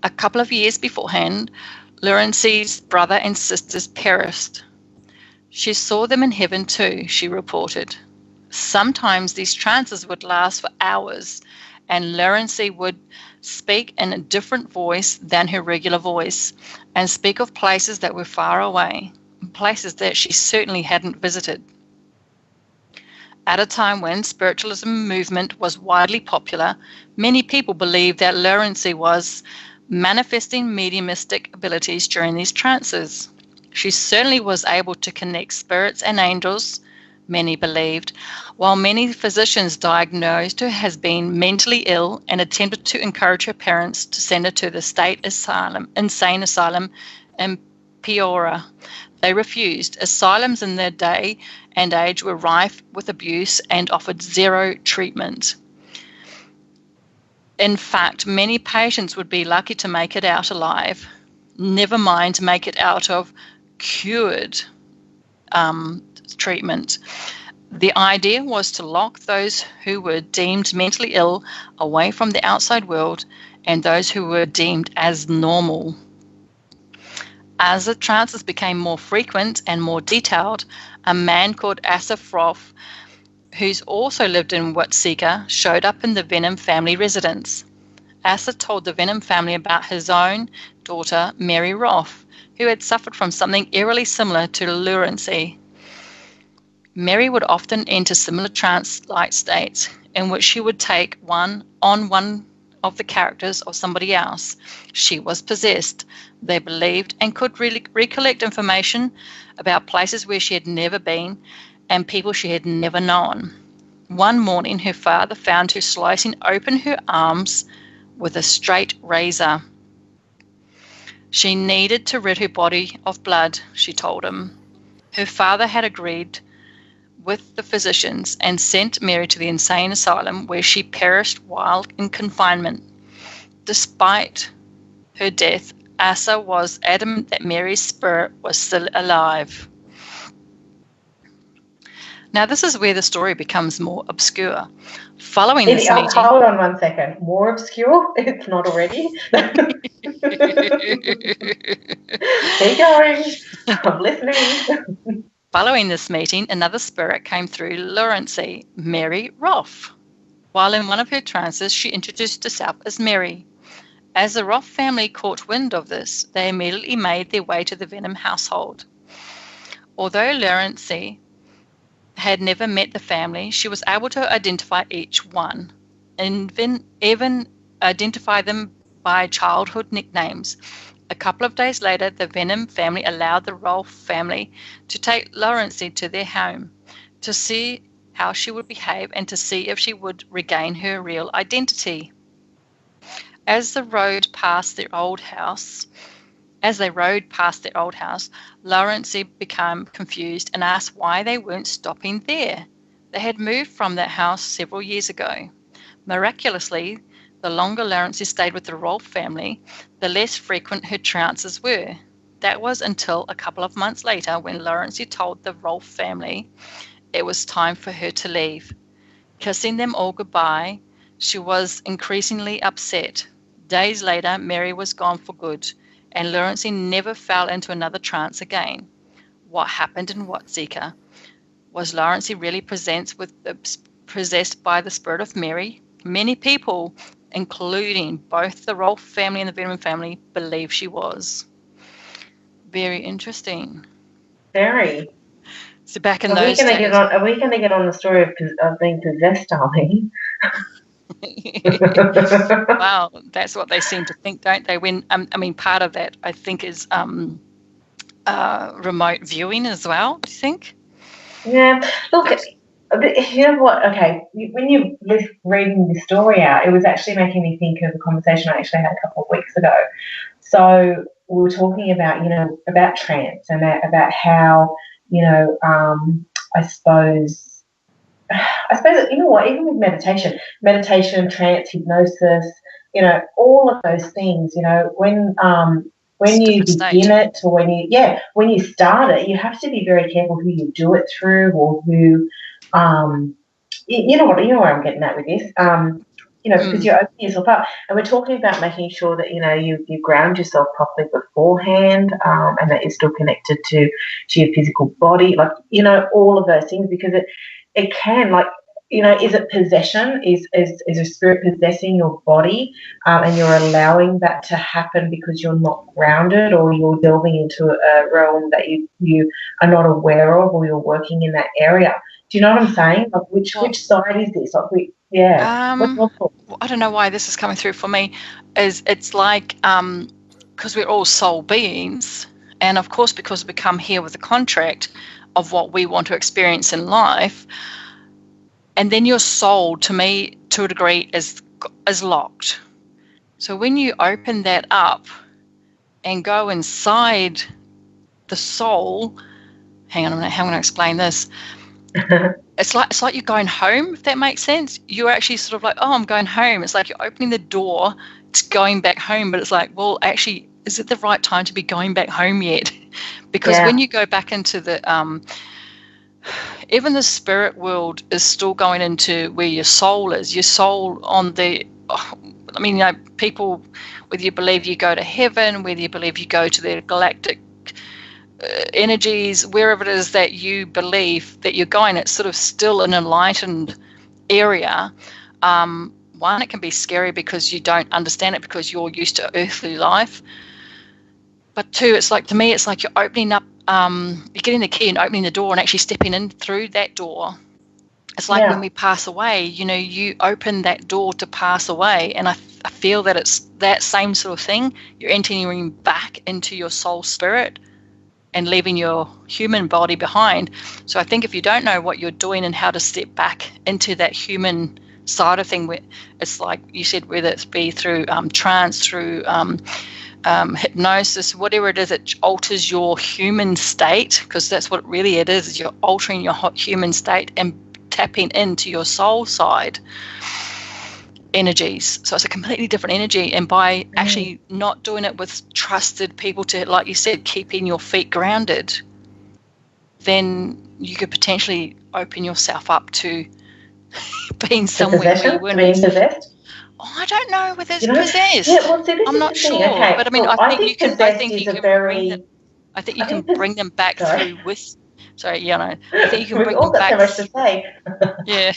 A couple of years beforehand, Lawrence's brother and sisters perished. She saw them in heaven too, she reported. Sometimes these trances would last for hours, and Lawrence would speak in a different voice than her regular voice, and speak of places that were far away, places that she certainly hadn't visited. At a time when spiritualism movement was widely popular, many people believed that Lawrence was manifesting mediumistic abilities during these trances. She certainly was able to connect spirits and angels, many believed, while many physicians diagnosed her as being mentally ill and attempted to encourage her parents to send her to the insane asylum in Peoria. They refused. Asylums in their day and age were rife with abuse and offered zero treatment. In fact, many patients would be lucky to make it out alive, never mind to make it out of cured treatment. The idea was to lock those who were deemed mentally ill away from the outside world and those who were deemed as normal. As the trances became more frequent and more detailed, a man called Asa Froth, who's also lived in Watseka, showed up in the Venom family residence. Asa told the Venom family about his own daughter, Mary Roth, who had suffered from something eerily similar to lunacy. Mary would often enter similar trance-like states in which she would take one of the characters of somebody else. She was possessed, they believed, and could recollect information about places where she had never been and people she had never known. One morning, her father found her slicing open her arms with a straight razor. She needed to rid her body of blood, she told him. Her father had agreed with the physicians and sent Mary to the insane asylum where she perished while in confinement. Despite her death, Asa was adamant that Mary's spirit was still alive. Now, this is where the story becomes more obscure. Following this meeting... Hold on one second. More obscure? It's not already. Keep going. I'm listening. Following this meeting, another spirit came through Lurancy, Mary Roth. While in one of her trances, she introduced herself as Mary. As the Roth family caught wind of this, they immediately made their way to the Venom household. Although Lurancy had never met the family, she was able to identify each one, and even identify them by childhood nicknames. A couple of days later, the Venom family allowed the Rolfe family to take Lurancy to their home to see how she would behave and to see if she would regain her real identity. As they rode past their old house, Lurancy became confused and asked why they weren't stopping there. They had moved from that house several years ago. Miraculously, the longer Lurancy stayed with the Rolfe family, the less frequent her trances were. That was until a couple of months later when Lurancy told the Rolfe family it was time for her to leave. Kissing them all goodbye, she was increasingly upset. Days later, Mary was gone for good, and Lurancy never fell into another trance again. What happened in Watseka? Was Lurancy really possessed by the spirit of Mary? Many people, including both the Rolfe family and the Venom family, believe she was. Very interesting. Very. So back in those days... Are we going to get on the story of being possessed, darling? Wow, that's what they seem to think, don't they? When part of that, I think, is remote viewing as well, do you think? Yeah. Look, you know what? Okay, when you were reading the story out, it was actually making me think of a conversation I actually had a couple of weeks ago. So we were talking about, about trance and about how, I suppose, you know what, even with meditation, trance, hypnosis, all of those things, when you begin it or when you start it, you have to be very careful who you do it through or who, you know where I'm getting at with this, because you're opening yourself up. And we're talking about making sure that, you ground yourself properly beforehand, and that you're still connected to your physical body, all of those things, because it can, is it possession? Is a spirit possessing your body, and you're allowing that to happen because you're not grounded, or you're delving into a realm that you are not aware of, or you're working in that area? Do you know what I'm saying? Which side is this? I don't know why this is coming through for me. It's like, because we're all soul beings, and of course, because we come here with a contract, of what we want to experience in life. And then your soul, to me, to a degree, is locked. So when you open that up and go inside the soul, hang on a minute, how am I going to explain this? It's like you're going home, if that makes sense. You're actually sort of like, oh, I'm going home. It's like you're opening the door to going back home, but it's like, well, actually, is it the right time to be going back home yet? Because when you go back into the even the spirit world is still going into where your soul is. Your soul on the, I mean, people, whether you believe you go to heaven, whether you believe you go to the galactic energies, wherever it is that you believe that you're going, it's sort of still an enlightened area. One, it can be scary because you don't understand it because you're used to earthly life. But two, it's like, to me, it's like you're opening up, you're getting the key and opening the door and actually stepping in through that door. It's like when we pass away, you open that door to pass away. And I feel that it's that same sort of thing. You're entering back into your soul spirit and leaving your human body behind. So I think if you don't know what you're doing and how to step back into that human side of thing, it's like you said, whether it's be through trance, through hypnosis, whatever it is, it alters your human state, because that's what really it is you're altering your human state and tapping into your soul side energies. So it's a completely different energy, and by actually not doing it with trusted people to, like you said, keeping your feet grounded, then you could potentially open yourself up to being somewhere where you weren't. Being possessed? Oh, I don't know whether it's possessed. Yeah, well, see, I'm not sure, okay. but I mean, well, I think you can. I think you can very... bring them back through with. Sorry, I think you can bring them back. So much to say. Yeah,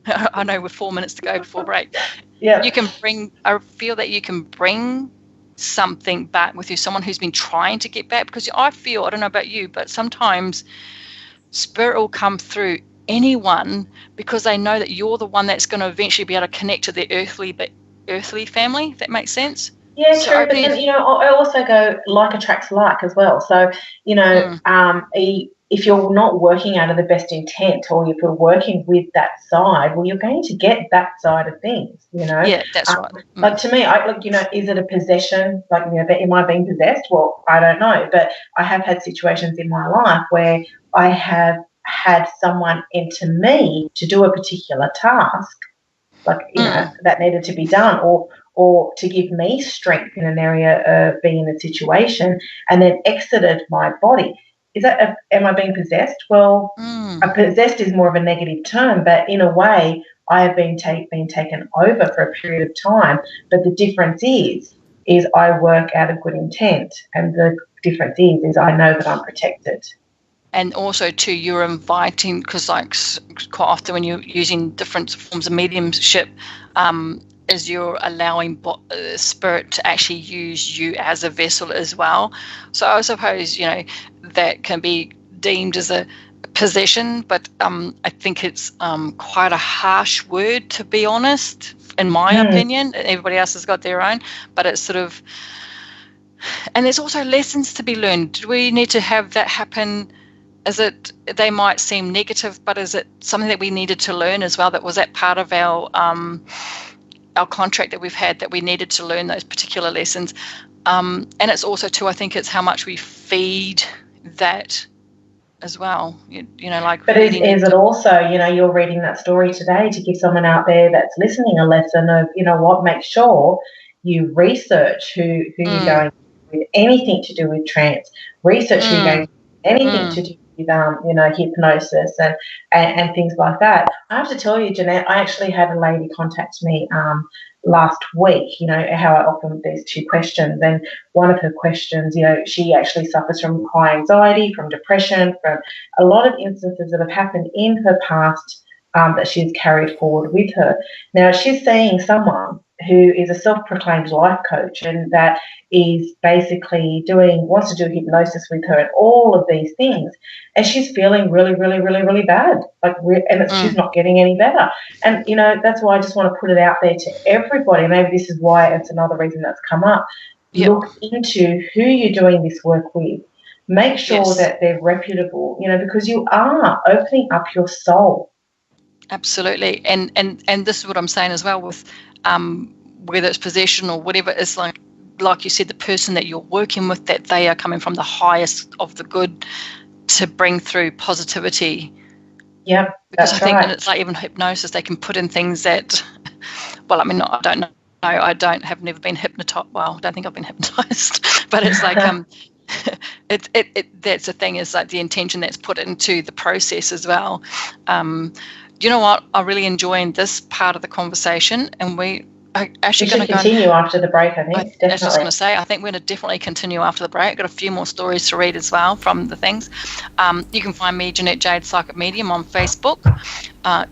I know. We're 4 minutes to go before break. Yeah, you can bring. I feel that you can bring something back with you. Someone who's been trying to get back, because I feel, I don't know about you, but sometimes spirit will come through anyone because they know that you're the one that's going to eventually be able to connect to their earthly family, if that makes sense. Yeah, so true. But then, I also go like attracts like as well. So, if you're not working out of the best intent, or if you're working with that side, well, you're going to get that side of things, Yeah, that's right. Like, to me, is it a possession? Like, am I being possessed? Well, I don't know. But I have had situations in my life where I have had someone enter me to do a particular task, like, that needed to be done, or to give me strength in an area of being in a situation, and then exited my body. Am I being possessed? Well, possessed is more of a negative term, but in a way, I have been taken over for a period of time. But the difference is I work out of good intent, and the difference is I know that I'm protected. And also, too, you're inviting, because like quite often when you're using different forms of mediumship, is you're allowing spirit to actually use you as a vessel as well. So I suppose, that can be deemed as a possession, but I think it's quite a harsh word, to be honest, in my opinion. Everybody else has got their own, but it's sort of, and there's also lessons to be learned. Do we need to have that happen? They might seem negative, but is it something that we needed to learn as well? Was that part of our contract that we've had, that we needed to learn those particular lessons? And it's also too, I think it's how much we feed that as well. But is it also, you're reading that story today to give someone out there that's listening a lesson of, make sure you research who you're going with, anything to do with trance, research who you're going, anything to do with hypnosis and things like that. I have to tell you, Janette, I actually had a lady contact me last week, how I often these two questions, and one of her questions, she actually suffers from high anxiety, from depression, from a lot of instances that have happened in her past that she's carried forward with her. Now, she's seeing someone who is a self-proclaimed life coach, and that is basically wants to do hypnosis with her and all of these things, and she's feeling really, really, really, really bad, she's not getting any better. And that's why I just want to put it out there to everybody. Maybe this is why it's another reason that's come up. Look into who you're doing this work with. Make sure that they're reputable, because you are opening up your soul. Absolutely. And this is what I'm saying as well with whether it's possession or whatever, it's like you said, the person that you're working with, that they are coming from the highest of the good to bring through positivity. Yeah, because I think, and it's like even hypnosis, they can put in things that, well, I mean, I don't know. Have never been hypnotized. Well, I don't think I've been hypnotized, but it's like that's the thing, is like the intention that's put into the process as well. You know what? I really enjoyed this part of the conversation, and we are actually going to continue after the break. I think definitely. I was just going to say, I think we're going to definitely continue after the break. I've got a few more stories to read as well from the things. You can find me, Janette Jade, Psychic Medium, on Facebook.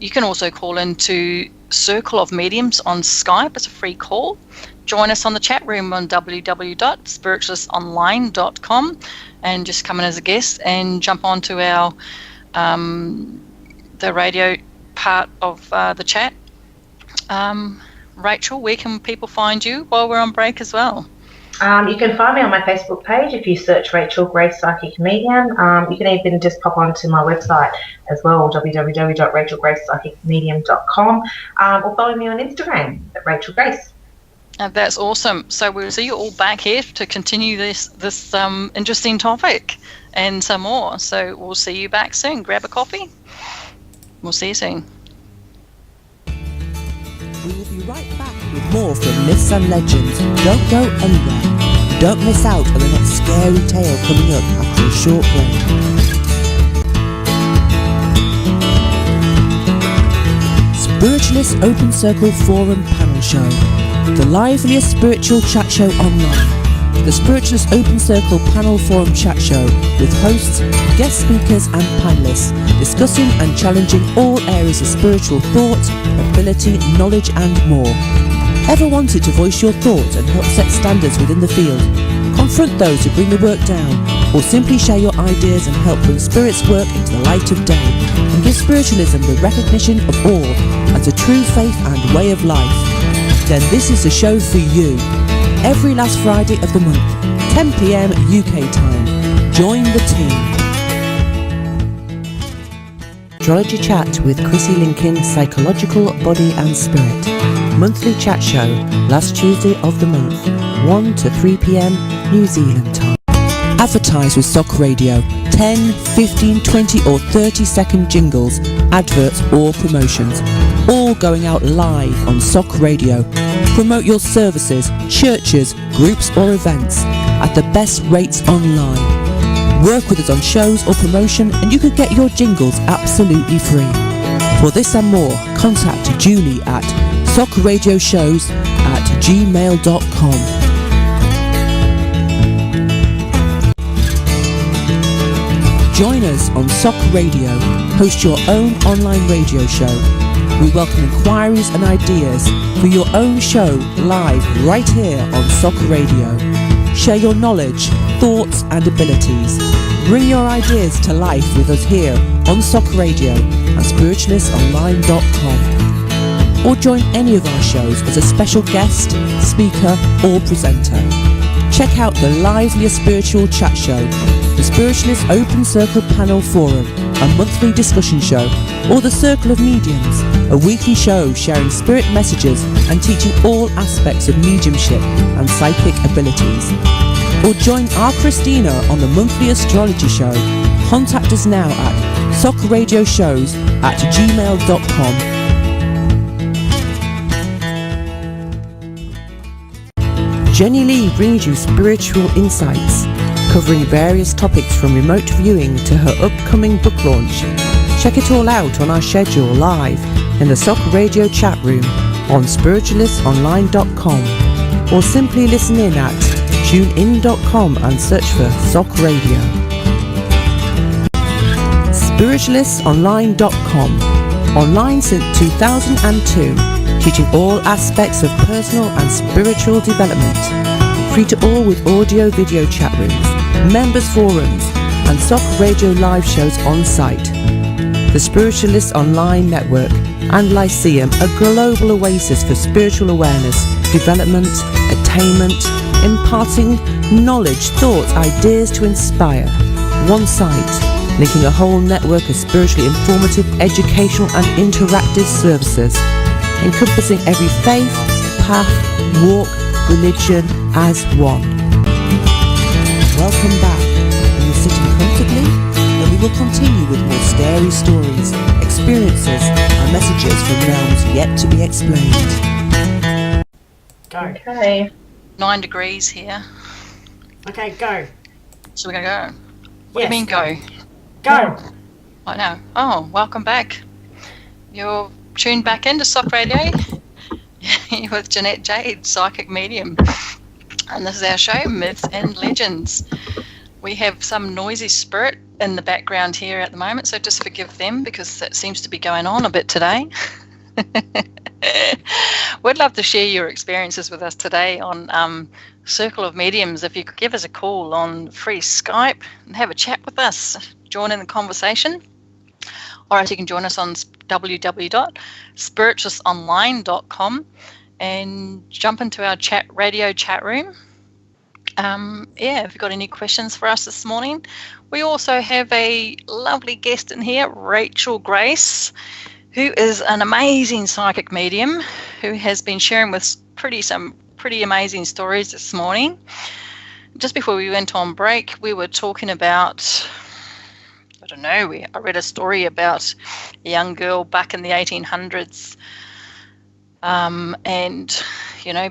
You can also call into Circle of Mediums on Skype. It's a free call. Join us on the chat room on www.spiritualistonline.com and just come in as a guest and jump onto our the radio part of the chat. Rachel, where can people find you while we're on break as well? You can find me on my Facebook page if you search Rachel Grace Psychic Medium. You can even just pop onto my website as well, www.rachelgracepsychicmedium.com, or follow me on Instagram at Rachel Grace. That's awesome. So we'll see you all back here to continue this interesting topic and some more. So we'll see you back soon. Grab a coffee. We'll see you soon. We will be right back with more from Myths and Legends. Don't go anywhere. Don't miss out on the next scary tale coming up after a short break. Spiritualist Open Circle Forum Panel Show. The liveliest spiritual chat show online. The Spiritualist Open Circle Panel Forum Chat Show with hosts, guest speakers and panellists discussing and challenging all areas of spiritual thought, ability, knowledge and more. Ever wanted to voice your thoughts and help set standards within the field? Confront those who bring the work down, or simply share your ideas and help bring spirit's work into the light of day and give spiritualism the recognition of all as a true faith and way of life? Then this is the show for you. Every last Friday of the month, 10 p.m. UK time. Join the team. Astrology Chat with Chrissy Lincoln, Psychological Body and Spirit. Monthly chat show, last Tuesday of the month, 1 to 3 p.m. New Zealand time. Advertise with Sock Radio. 10, 15, 20 or 30 second jingles, adverts or promotions. All going out live on Sock Radio. Promote your services, churches, groups or events at the best rates online. Work with us on shows or promotion and you could get your jingles absolutely free. For this and more, contact Julie at sockradioshows@gmail.com. Join us on Sock Radio. Host your own online radio show. We welcome inquiries and ideas for your own show live right here on Sock Radio. Share your knowledge, thoughts and abilities. Bring your ideas to life with us here on Sock Radio and spiritualistonline.com. Or join any of our shows as a special guest, speaker or presenter. Check out the liveliest spiritual chat show, the Spiritualist Open Circle Panel Forum, a monthly discussion show, or the Circle of Mediums, a weekly show sharing spirit messages and teaching all aspects of mediumship and psychic abilities. Or join our Christina on the monthly astrology show. Contact us now at sockradioshows@gmail.com. Jenny Lee brings you spiritual insights, covering various topics from remote viewing to her upcoming book launch. Check it all out on our schedule live in the Sock Radio chat room on spiritualistonline.com, or simply listen in at tunein.com and search for Sock Radio. Spiritualistonline.com, online since 2002, teaching all aspects of personal and spiritual development. Free to all with audio video chat rooms, members forums and Sock Radio live shows on site. The Spiritualist Online Network and Lyceum, a global oasis for spiritual awareness, development, entertainment, imparting knowledge, thoughts, ideas to inspire. One site, linking a whole network of spiritually informative, educational and interactive services, encompassing every faith, path, walk, religion as one. Welcome back. Are you sitting comfortably? Then we will continue with more scary stories, experiences and messages from realms yet to be explained. Go. Okay. 9 degrees here. Okay, go. So we're going to go. What do you Yes, mean go? Go. I know. Oh, welcome back. You're tuned back into Soft Radio with Janette Jade, psychic medium. And this is our show, Myths and Legends. We have some noisy spirit in the background here at the moment, so just forgive them because that seems to be going on a bit today. We'd love to share your experiences with us today on Circle of Mediums. If you could give us a call on free Skype and have a chat with us, join in the conversation. Or else you can join us on www.spiritualistonline.com and jump into our radio chat room. If you've got any questions for us this morning. We also have a lovely guest in here, Rachel Grace, who is an amazing psychic medium who has been sharing with some pretty amazing stories this morning. Just before we went on break, we were talking about, I read a story about a young girl back in the 1800s. And,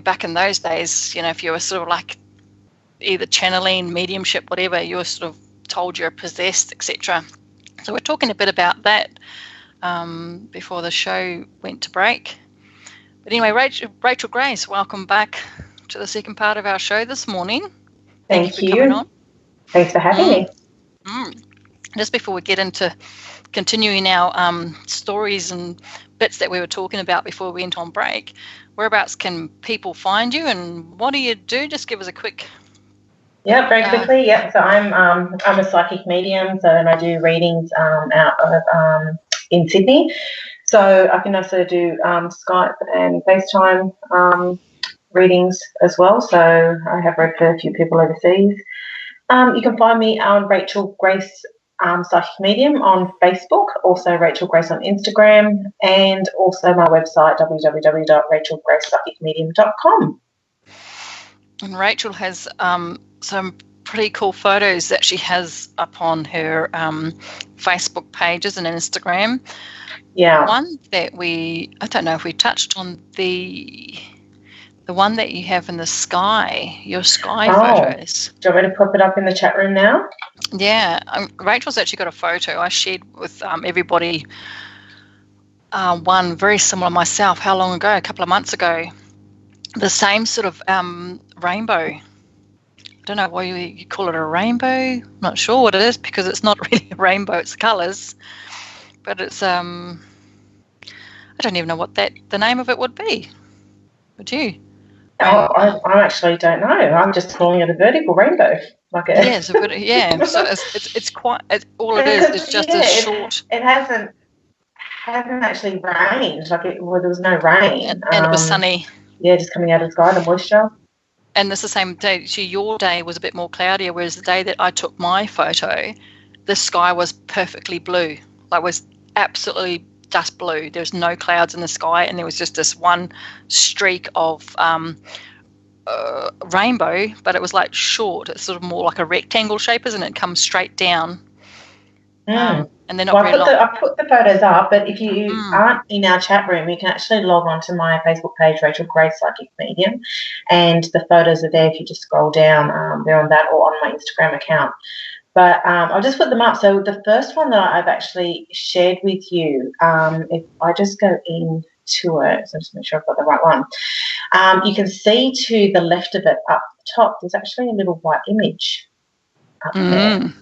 back in those days, if you were sort of like either channeling, mediumship, whatever, you were sort of told you're possessed, etc. So we're talking a bit about that before the show went to break. But anyway, Rachel Grace, welcome back to the second part of our show this morning. Thank you. For coming on. Thanks for having me. Just before we get into continuing our stories and bits that we were talking about before we went on break, whereabouts can people find you and what do you do? Just give us a quick... Yeah, very quickly. So I'm a psychic medium, and I do readings out of in Sydney. So I can also do Skype and FaceTime readings as well. So I have read for a few people overseas. You can find me on Rachel Grace Psychic Medium on Facebook, also Rachel Grace on Instagram, and also my website www.rachelgracepsychicmedium.com. And Rachel has some pretty cool photos that she has up on her Facebook pages and Instagram. Yeah. One that I don't know if we touched on the one that you have in the sky, your sky photos. Do you want me to pop it up in the chat room now? Yeah. Rachel's actually got a photo I shared with everybody, one very similar myself, how long ago? A couple of months ago. The same sort of rainbow. I don't know why you call it a rainbow. I'm not sure what it is because it's not really a rainbow, it's colours. But it's, I don't even know what the name of it would be. Would you? Oh, I actually don't know. I'm just calling it a vertical rainbow. Yeah, so it's quite, all it is just a short. It hasn't actually rained. There was no rain. And it was sunny. Yeah, just coming out of the sky, the moisture. And it's the same day. So your day was a bit more cloudier, whereas the day that I took my photo, the sky was perfectly blue. Like, was absolutely dust blue. There was no clouds in the sky, and there was just this one streak of rainbow, but it was like short. It's sort of more like a rectangle shape, isn't it? It comes straight down. And they're not very long. I put the photos up, but if you aren't in our chat room, you can actually log on to my Facebook page, Rachel Grace Psychic Medium, and the photos are there if you just scroll down. They're on that or on my Instagram account. But I'll just put them up. So the first one that I've actually shared with you, if I just go into it, so just make sure I've got the right one, you can see to the left of it up top, there's actually a little white image up there.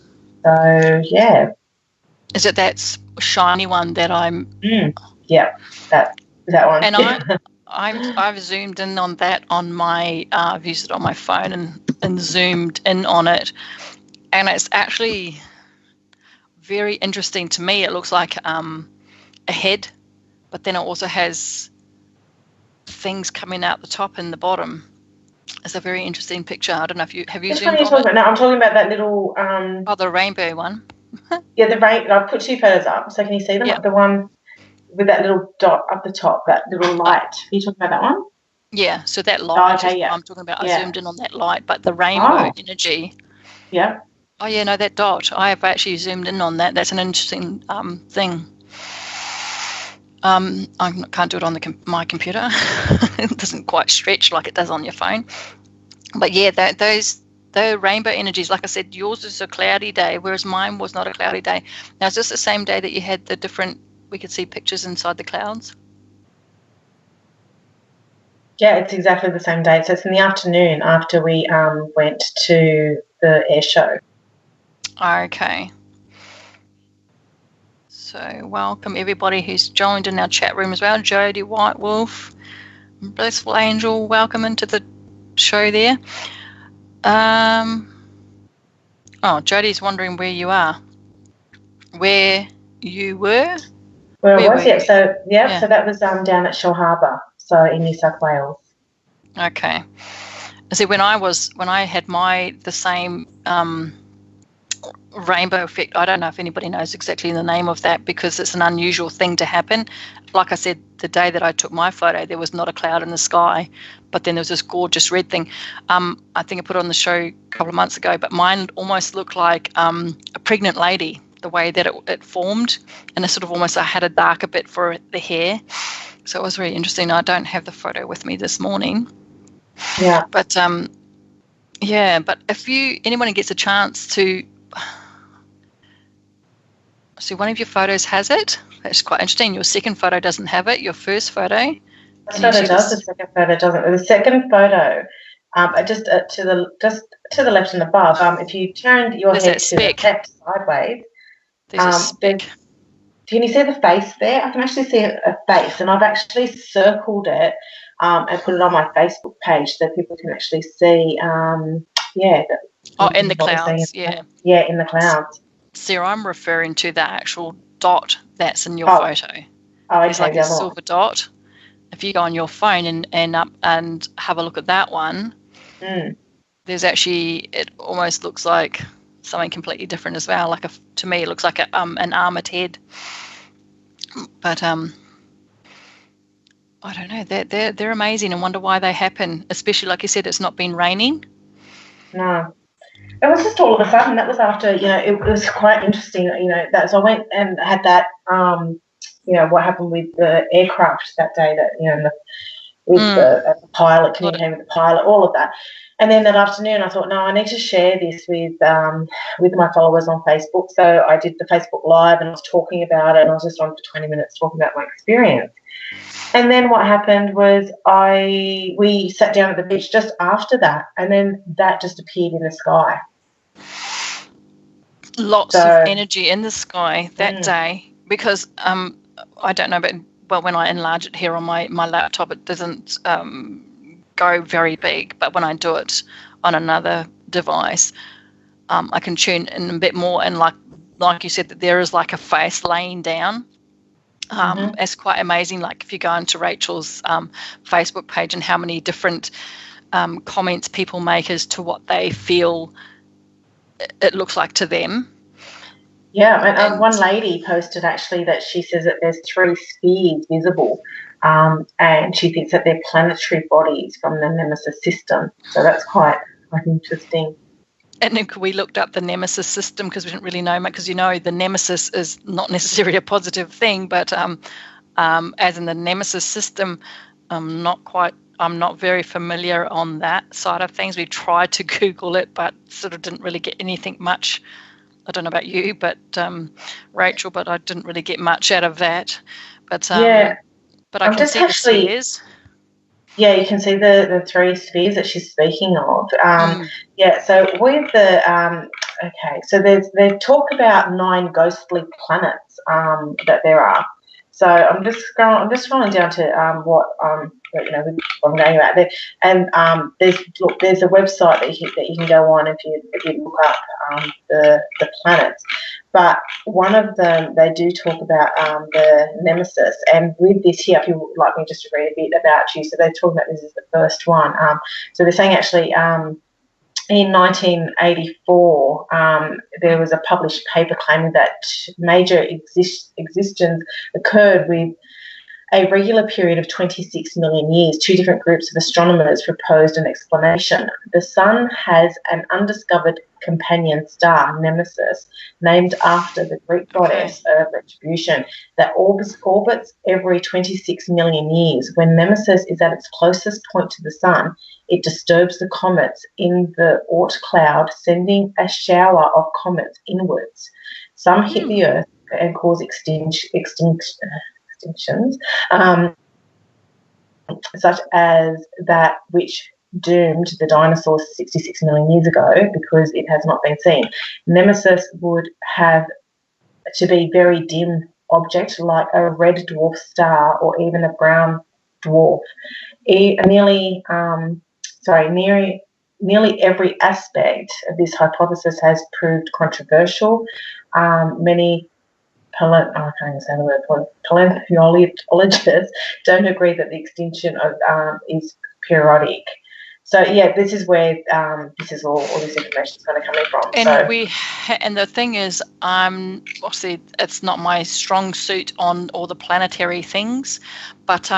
So, yeah. Is it that shiny one that I'm... Yeah, that one. And I've zoomed in on that on my... I've used it on my phone and zoomed in on it. And it's actually very interesting to me. It looks like a head, but then it also has things coming out the top and the bottom. It's a very interesting picture. I don't know if you have you Which one are zoomed you on talking it. about? No, I'm talking about that little. Oh, the rainbow one. Yeah, the rain. I put 2 photos up, so can you see them? Yeah. The one with that little dot up the top, that little light. Are you talking about that one? Yeah, so that Oh, light okay, is what yeah. I'm talking about. I Yeah. zoomed in on that light, but the rainbow energy. Yeah. Oh yeah, no, that dot. I have actually zoomed in on that. That's an interesting thing. I can't do it on my computer. It doesn't quite stretch like it does on your phone. But yeah, the rainbow energies, like I said, yours is a cloudy day, whereas mine was not a cloudy day. Now, is this the same day that you had the different? We could see pictures inside the clouds. Yeah, it's exactly the same day. So it's in the afternoon after we went to the air show. Okay. So welcome everybody who's joined in our chat room as well. Jodie White Wolf, Blissful Angel, welcome into the show there. Jodie's wondering where you are. Where you were? Where Where it was, were yeah. you? So Yeah. so that was down at Shell Harbour, so in New South Wales. Okay. See, when I had the same rainbow effect, I don't know if anybody knows exactly the name of that because it's an unusual thing to happen. Like I said, the day that I took my photo, there was not a cloud in the sky, but then there was this gorgeous red thing. I think I put it on the show a couple of months ago, but mine almost looked like a pregnant lady, the way that it formed, and it sort of almost I had a darker bit for the hair. So it was really interesting. I don't have the photo with me this morning. Yeah. But but if anyone gets a chance to see one of your photos has it, that's quite interesting. Your second photo doesn't have it. Your first photo. The photo does. The second photo doesn't. The second photo, just to the left and above. If you turned your There's head that to the speck. left sideways, There's a speck. Can you see the face there? I can actually see a face, and I've actually circled it and put it on my Facebook page so people can actually see. In the clouds. Yeah. Yeah, in the clouds. Sarah, I'm referring to the actual dot that's in your photo. Oh, okay. There's like a silver dot. If you go on your phone and have a look at that one, there's actually, it almost looks like something completely different as well. To me, it looks like an armored head. But I don't know. They're amazing, and wonder why they happen. Especially, like you said, it's not been raining. No. It was just all of a sudden. That was after, it was quite interesting, so I went and had that, what happened with the aircraft that day, that, the pilot, communicating with the pilot, all of that. And then that afternoon I thought, no, I need to share this with my followers on Facebook. So I did the Facebook Live and I was talking about it, and I was just on for 20 minutes talking about my experience. And then what happened was we sat down at the beach just after that, and then that just appeared in the sky. Lots of energy in the sky that day, because I don't know, but when I enlarge it here on my laptop, it doesn't go very big. But when I do it on another device, I can tune in a bit more. And like you said, that there is like a face laying down. It's quite amazing. Like if you go into Rachel's Facebook page and how many different comments people make as to what they feel it looks like to them. Yeah, and one lady posted actually that she says that there's 3 spheres visible, and she thinks that they're planetary bodies from the Nemesis system. So that's quite interesting. And then we looked up the Nemesis system because we didn't really know much, because the Nemesis is not necessarily a positive thing, but as in the Nemesis system, I'm not very familiar on that side of things. We tried to Google it, but sort of didn't really get anything much. I don't know about you, but Rachel, but I didn't really get much out of that. But but I can see the spheres. Yeah, you can see the 3 spheres that she's speaking of. Yeah, so with the so they talk about 9 ghostly planets that there are. So I'm just scrolling down to what I'm going about there, and there's a website that you can go on if you look up the planets. But one of them, they do talk about the nemesis. And with this here, if you would like me just to read a bit about you, so they're talking about this is the first one. So they're saying actually in 1984, there was a published paper claiming that major existence occurred with a regular period of 26 million years. Two different groups of astronomers proposed an explanation. The Sun has an undiscovered companion star, Nemesis, named after the Greek goddess of retribution, that orbits every 26 million years. When Nemesis is at its closest point to the Sun, it disturbs the comets in the Oort cloud, sending a shower of comets inwards. Some hit the Earth and cause extinctions, such as that which doomed the dinosaurs 66 million years ago because it has not been seen. Nemesis would have to be very dim object like a red dwarf star or even a brown dwarf. Nearly every aspect of this hypothesis has proved controversial. Many paleontologists don't agree that the extinction of is periodic. So yeah, this is where this is all this information is going to come in from. And the thing is, obviously it's not my strong suit on all the planetary things, but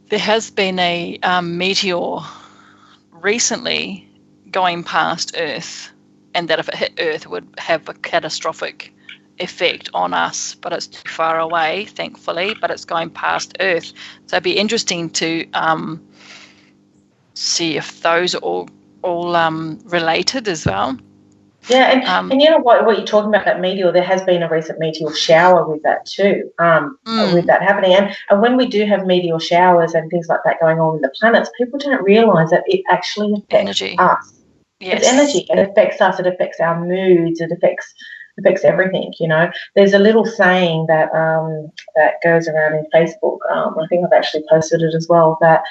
there has been a meteor recently going past Earth, and that if it hit Earth, it would have a catastrophic effect on us, but it's too far away, thankfully, but it's going past Earth. So it'd be interesting to see if those are all related as well. Yeah, and you know what you're talking about, that meteor, there has been a recent meteor shower with that too, with that happening. And when we do have meteor showers and things like that going on with the planets, people don't realise that it actually affects us. Yes. It's energy. It affects us. It affects our moods. It affects everything, you know. There's a little saying that that goes around in Facebook. I think I've actually posted it as well, that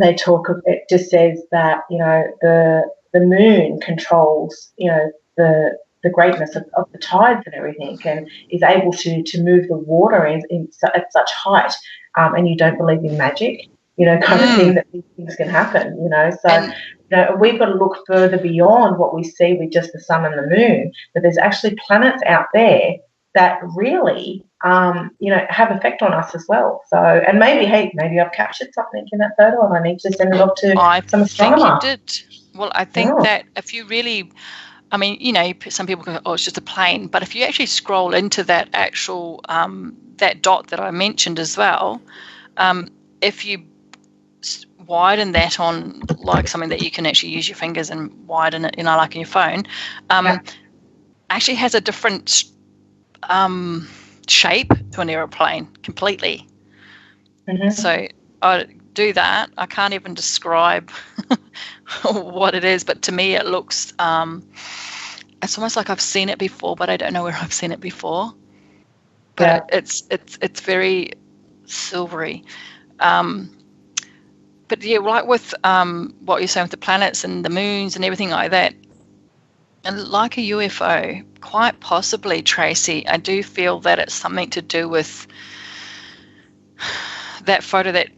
it just says that, you know, the moon controls, you know, the greatness of the tides and everything, and is able to move the water at such height, and you don't believe in magic, you know, kind of thing, that these things can happen, you know. So, you know, we've got to look further beyond what we see with just the sun and the moon, that there's actually planets out there that really, you know, have effect on us as well. So, and maybe I've captured something in that photo and I need to send it off to some astronomer. I think you did. Well, I think that if you really, I mean, you know, some people go, oh, it's just a plane. But if you actually scroll into that actual, that dot that I mentioned as well, if you widen that on like something that you can actually use your fingers and widen it, you know, like on your phone, actually has a different shape to an aeroplane completely. So I do that. I can't even describe what it is, but to me it looks it's almost like I've seen it before, but I don't know where I've seen it before. But it's very silvery. But yeah, like with what you're saying with the planets and the moons and everything like that, and like a UFO, quite possibly, Tracy, I do feel that it's something to do with that photo that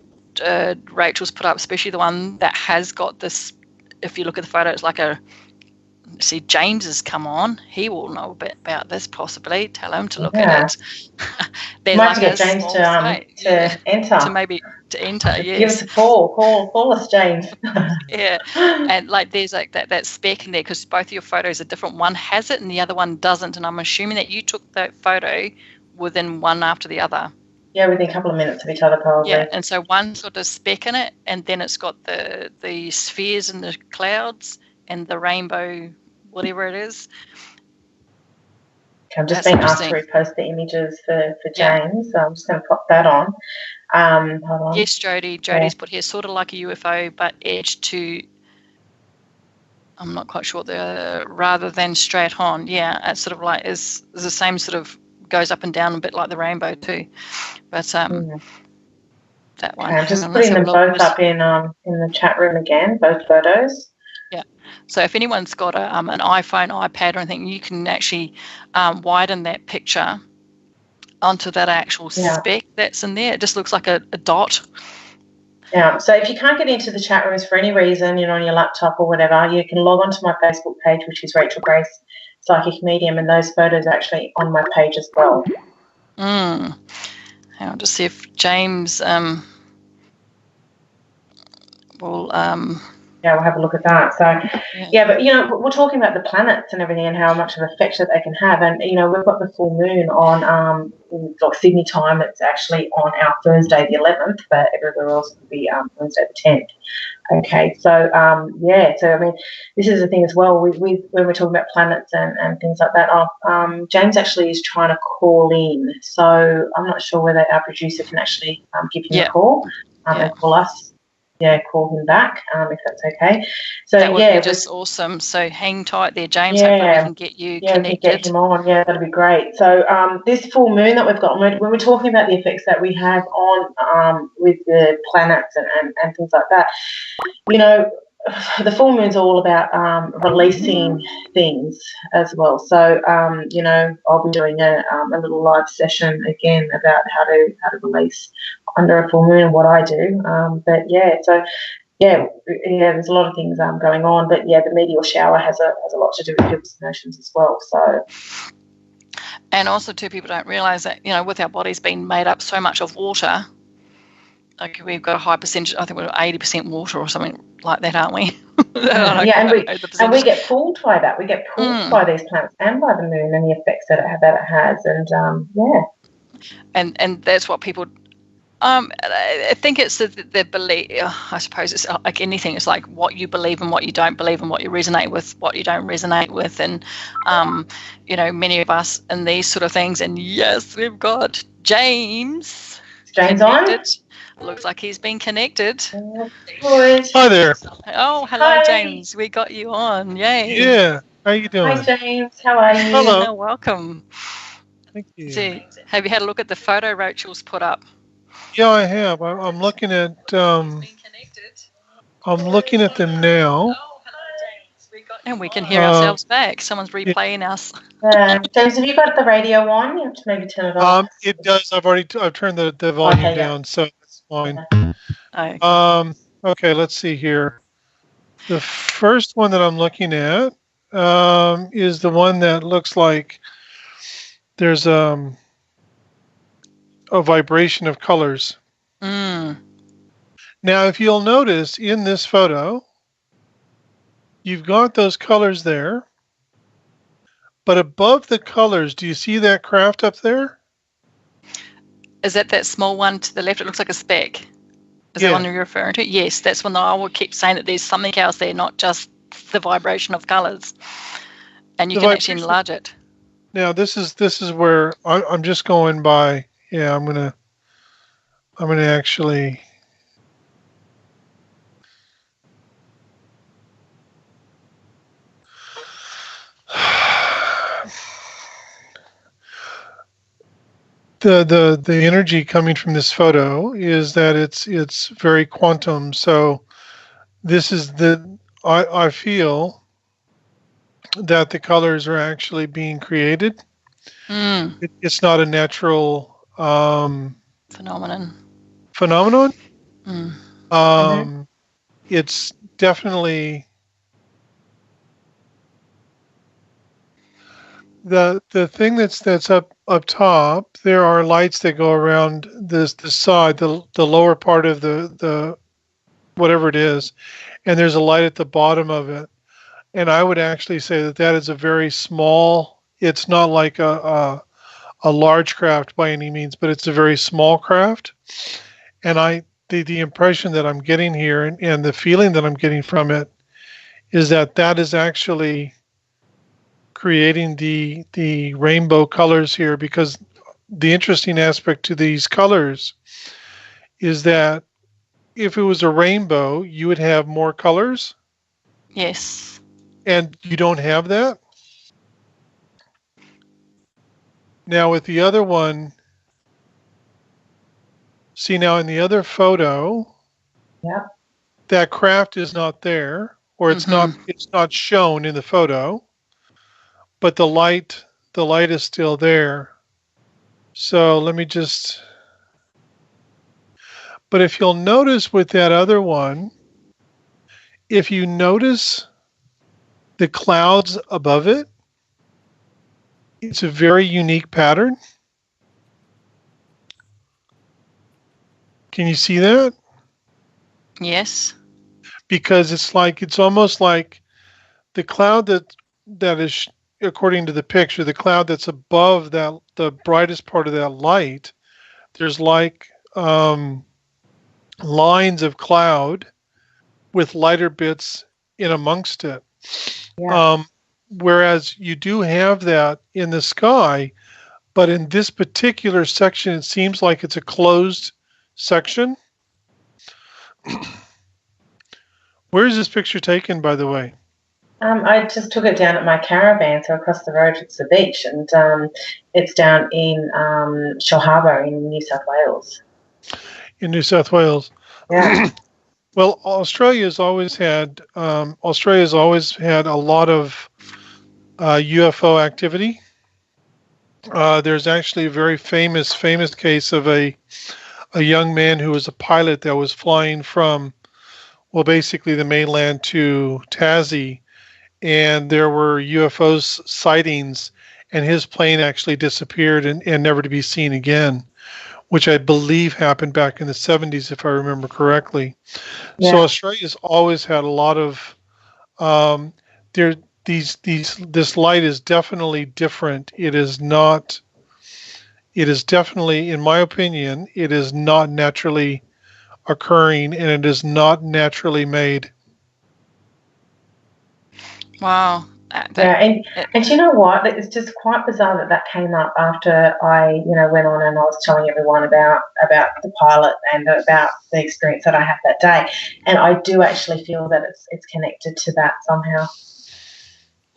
Rachel's put up, especially the one that has got this, if you look at the photo, it's like see, James has come on. He will know a bit about this, possibly. Tell him to look at it. There's might like get James to enter. To enter, yes. Give us a call. Call us, James. Yeah. And like there's like that speck in there, because both of your photos are different. One has it and the other one doesn't. And I'm assuming that you took that photo within one after the other. Yeah, within a couple of minutes of each other, probably. Yeah, and so one's got a speck in it, and then it's got the spheres and the clouds and the rainbow, whatever it is. Okay, I'm just being asked to repost the images for James, so I'm just going to pop that on. Hold on. Yes, Jody's put here, sort of like a UFO, but edged to, I'm not quite sure, rather than straight on. Yeah, it's sort of like is the same sort of, goes up and down a bit like the rainbow too. But that one. Okay, I'm just putting them both up in the chat room again, both photos. Yeah. So if anyone's got an iPhone, iPad, or anything, you can actually widen that picture onto that actual speck that's in there. It just looks like a dot. Yeah, so if you can't get into the chat rooms for any reason, on your laptop or whatever, you can log on to my Facebook page, which is Rachel Grace Psychic Medium, and those photos are actually on my page as well. Hang on, just see if James will... we'll have a look at that. So, but we're talking about the planets and everything and how much of an effect that they can have. And, we've got the full moon on like Sydney time. It's actually on our Thursday the 11th, but everywhere else would be Wednesday the 10th. Okay, so, so, I mean, this is the thing as well. When we're talking about planets and things like that, James actually is trying to call in. So I'm not sure whether our producer can actually give him a call and call us. Call him back if that's okay. So that would be just awesome. So hang tight there, James. Hopefully we can get you connected. We can get him on. Yeah, that'd be great. So this full moon that we've got, when we're talking about the effects that we have on with the planets and things like that, the full moon's all about releasing things as well. So I'll be doing a little live session again about how to release under a full moon and what I do. There's a lot of things going on. But the meteor shower has a lot to do with people's emotions as well. So. And also, too, people don't realise that with our bodies being made up so much of water. Like we've got a high percentage. I think we're 80% water or something like that, aren't we? and we get pulled by that. We get pulled by these planets and by the moon and the effects that it has, And that's what people. I think it's the belief. I suppose it's like anything. It's like what you believe and what you don't believe, and what you resonate with, what you don't resonate with, and many of us in these sort of things. And yes, we've got James. James on. Looks like he's been connected. Hi there. Oh, hello, James. We got you on. Yay. Yeah. How you doing? Hi, James. How are you? Hello. Welcome. Thank you. See, have you had a look at the photo Rachel's put up? Yeah, I have. I'm looking at. I'm looking at them now. And we can hear ourselves back. Someone's replaying us. James, have you got the radio on? You have to maybe turn it off. It does. I've turned the volume down, so it's fine. Okay. Okay, let's see here. The first one that I'm looking at is the one that looks like there's a vibration of colors. Now, if you'll notice in this photo, you've got those colors there, but above the colors, do you see that craft up there? Is that small one to the left? It looks like a speck. Is that one you're referring to? Yes, that's when I would keep saying that there's something else there, not just the vibration of colors. And you can actually enlarge it. Now, this is where I'm just going by. Yeah, I'm gonna actually. The energy coming from this photo is that it's very quantum. So this is I feel that the colors are actually being created. It's not a natural phenomenon. It's definitely the thing that's up top. There are lights that go around the side, the lower part of the whatever it is, and there's a light at the bottom of it. And I would actually say that is a very small. It's not like a large craft by any means, but it's a very small craft. And the impression that I'm getting here and the feeling that I'm getting from it is that is actually creating the rainbow colors here, because the interesting aspect to these colors is that if it was a rainbow, you would have more colors. Yes. And you don't have that. Now with the other one, see now in the other photo, that craft is not there. or it's not shown in the photo, but the light is still there. So let me just, but if you'll notice with that other one, if you notice the clouds above it, it's a very unique pattern. Can you see that? Yes. Because it's almost like the cloud that is, according to the picture, the cloud that's above that, the brightest part of that light, there's like lines of cloud with lighter bits in amongst it. Yeah. Whereas you do have that in the sky, but in this particular section, it seems like it's a closed section. Where is this picture taken, by the way? I just took it down at my caravan, so across the road it's the beach, and it's down in Shell Harbour in New South Wales. In New South Wales. Yeah. Well, Australia's always had a lot of UFO activity. There's actually a very famous case of a young man who was a pilot that was flying from, well, basically the mainland to Tassie, and there were UFO sightings, and his plane actually disappeared and never to be seen again, which I believe happened back in the 70s, if I remember correctly. Yeah. So Australia's always had a lot of this light is definitely different. It is definitely, in my opinion, it is not naturally occurring, and it is not naturally made. Wow. And you know what? It's just quite bizarre that came up after I, went on and I was telling everyone about the pilot and about the experience that I had that day. And I do actually feel that it's connected to that somehow.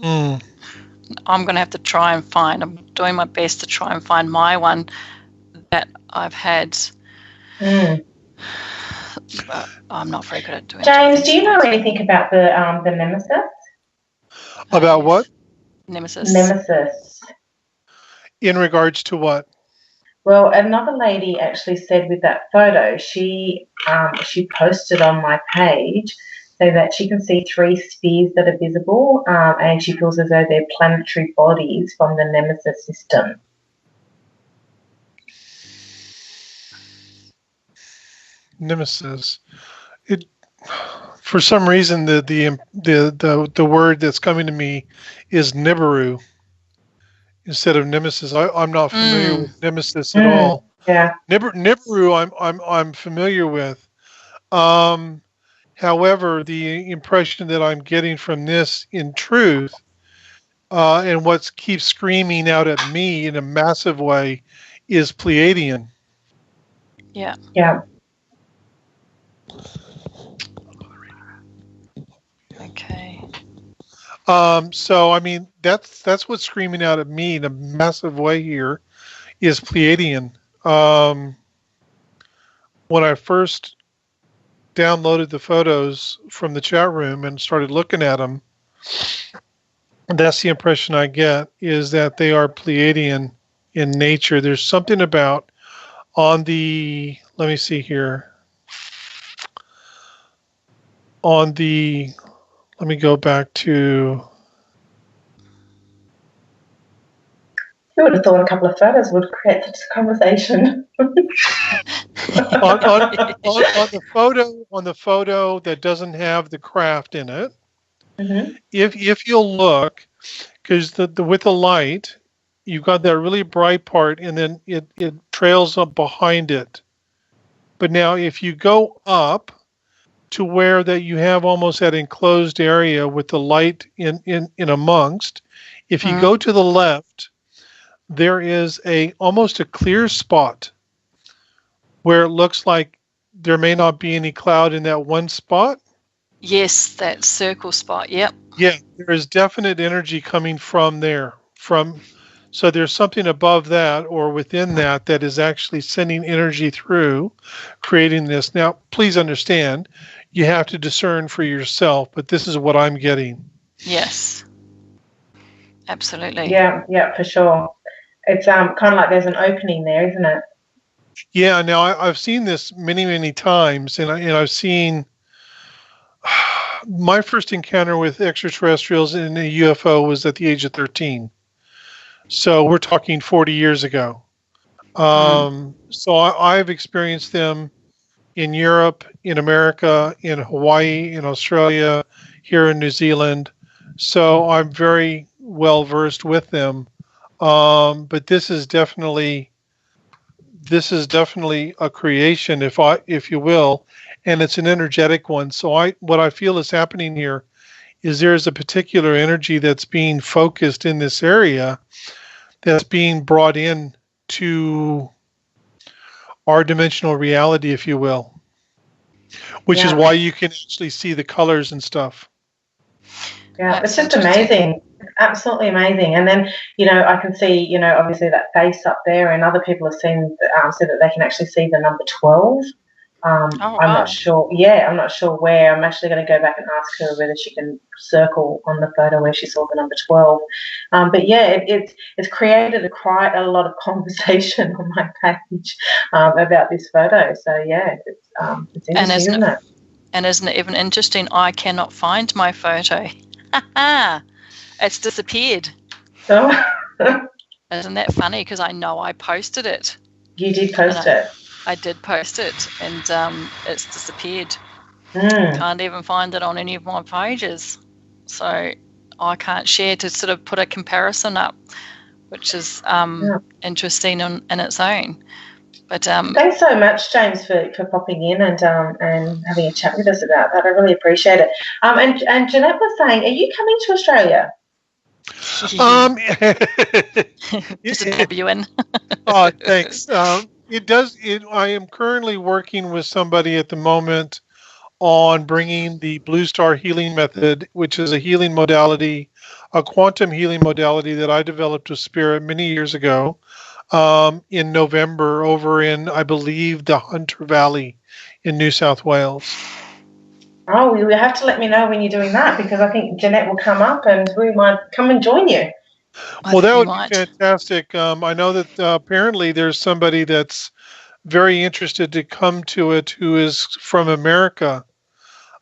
I'm going to have to try and find. I'm doing my best to try and find my one that I've had. But I'm not very good at doing. James, do you know anything about the nemesis? About what? Nemesis. In regards to what? Well, another lady actually said with that photo, she posted on my page so that she can see 3 spheres that are visible, and she feels as though they're planetary bodies from the Nemesis system. Nemesis. For some reason, the word that's coming to me is Nibiru instead of Nemesis. I'm not familiar with Nemesis at all. Yeah. Nibiru, I'm familiar with. However, the impression that I'm getting from this, in truth, and what keeps screaming out at me in a massive way, is Pleiadian. Yeah. Yeah. Okay. So I mean, that's what's screaming out at me in a massive way here, is Pleiadian. When I first downloaded the photos from the chat room and started looking at them, that's the impression I get, is that they are Pleiadian in nature. There's something about let me see here. Let me go back to... Who would have thought a couple of photos would create such a conversation? on the photo that doesn't have the craft in it, if you'll look, because with the light, you've got that really bright part, and then it trails up behind it. But now, if you go up to where that you have almost that enclosed area with the light in amongst, if you go to the left, there is almost a clear spot where it looks like there may not be any cloud in that one spot. Yes, that circle spot. Yep. Yeah, there is definite energy coming from there. So there's something above that or within that that is actually sending energy through, creating this. Now, please understand, you have to discern for yourself, but this is what I'm getting. Yes. Absolutely. Yeah, for sure. It's kind of like there's an opening there, isn't it? Yeah. Now I've seen this many, many times, and I've seen my first encounter with extraterrestrials in a UFO was at the age of 13. So we're talking 40 years ago. So I've experienced them in Europe, in America, in Hawaii, in Australia, here in New Zealand. So I'm very well versed with them. But this is definitely a creation, if you will, and it's an energetic one. So what I feel is happening here is there is a particular energy that's being focused in this area that's being brought in to our dimensional reality, if you will, which is why you can actually see the colors and stuff. Yeah, it's just amazing. Absolutely amazing. And then, I can see, obviously that face up there, and other people have seen, said that they can actually see the number 12. I'm not sure. Yeah, I'm not sure where. I'm actually going to go back and ask her whether she can circle on the photo where she saw the number 12. But yeah, it's created quite a lot of conversation on my page about this photo. So yeah, it's interesting, isn't it? And isn't it even interesting? I cannot find my photo. It's disappeared. So, isn't that funny? Because I know I posted it. You did post it. I did post it, and it's disappeared. Can't even find it on any of my pages. So I can't share to sort of put a comparison up, which is interesting in its own. But thanks so much, James, for popping in and having a chat with us about that. I really appreciate it. And Janette was saying, are you coming to Australia? Just to pop you in. Oh, thanks. I am currently working with somebody at the moment on bringing the Blue Star healing method, which is a healing modality, a quantum healing modality that I developed with Spirit many years ago, in November over in, I believe, the Hunter Valley in New South Wales. Oh, you have to let me know when you're doing that, because I think Janette will come up and we might come and join you. Well, that would be fantastic. I know that apparently there's somebody that's very interested to come to it who is from America.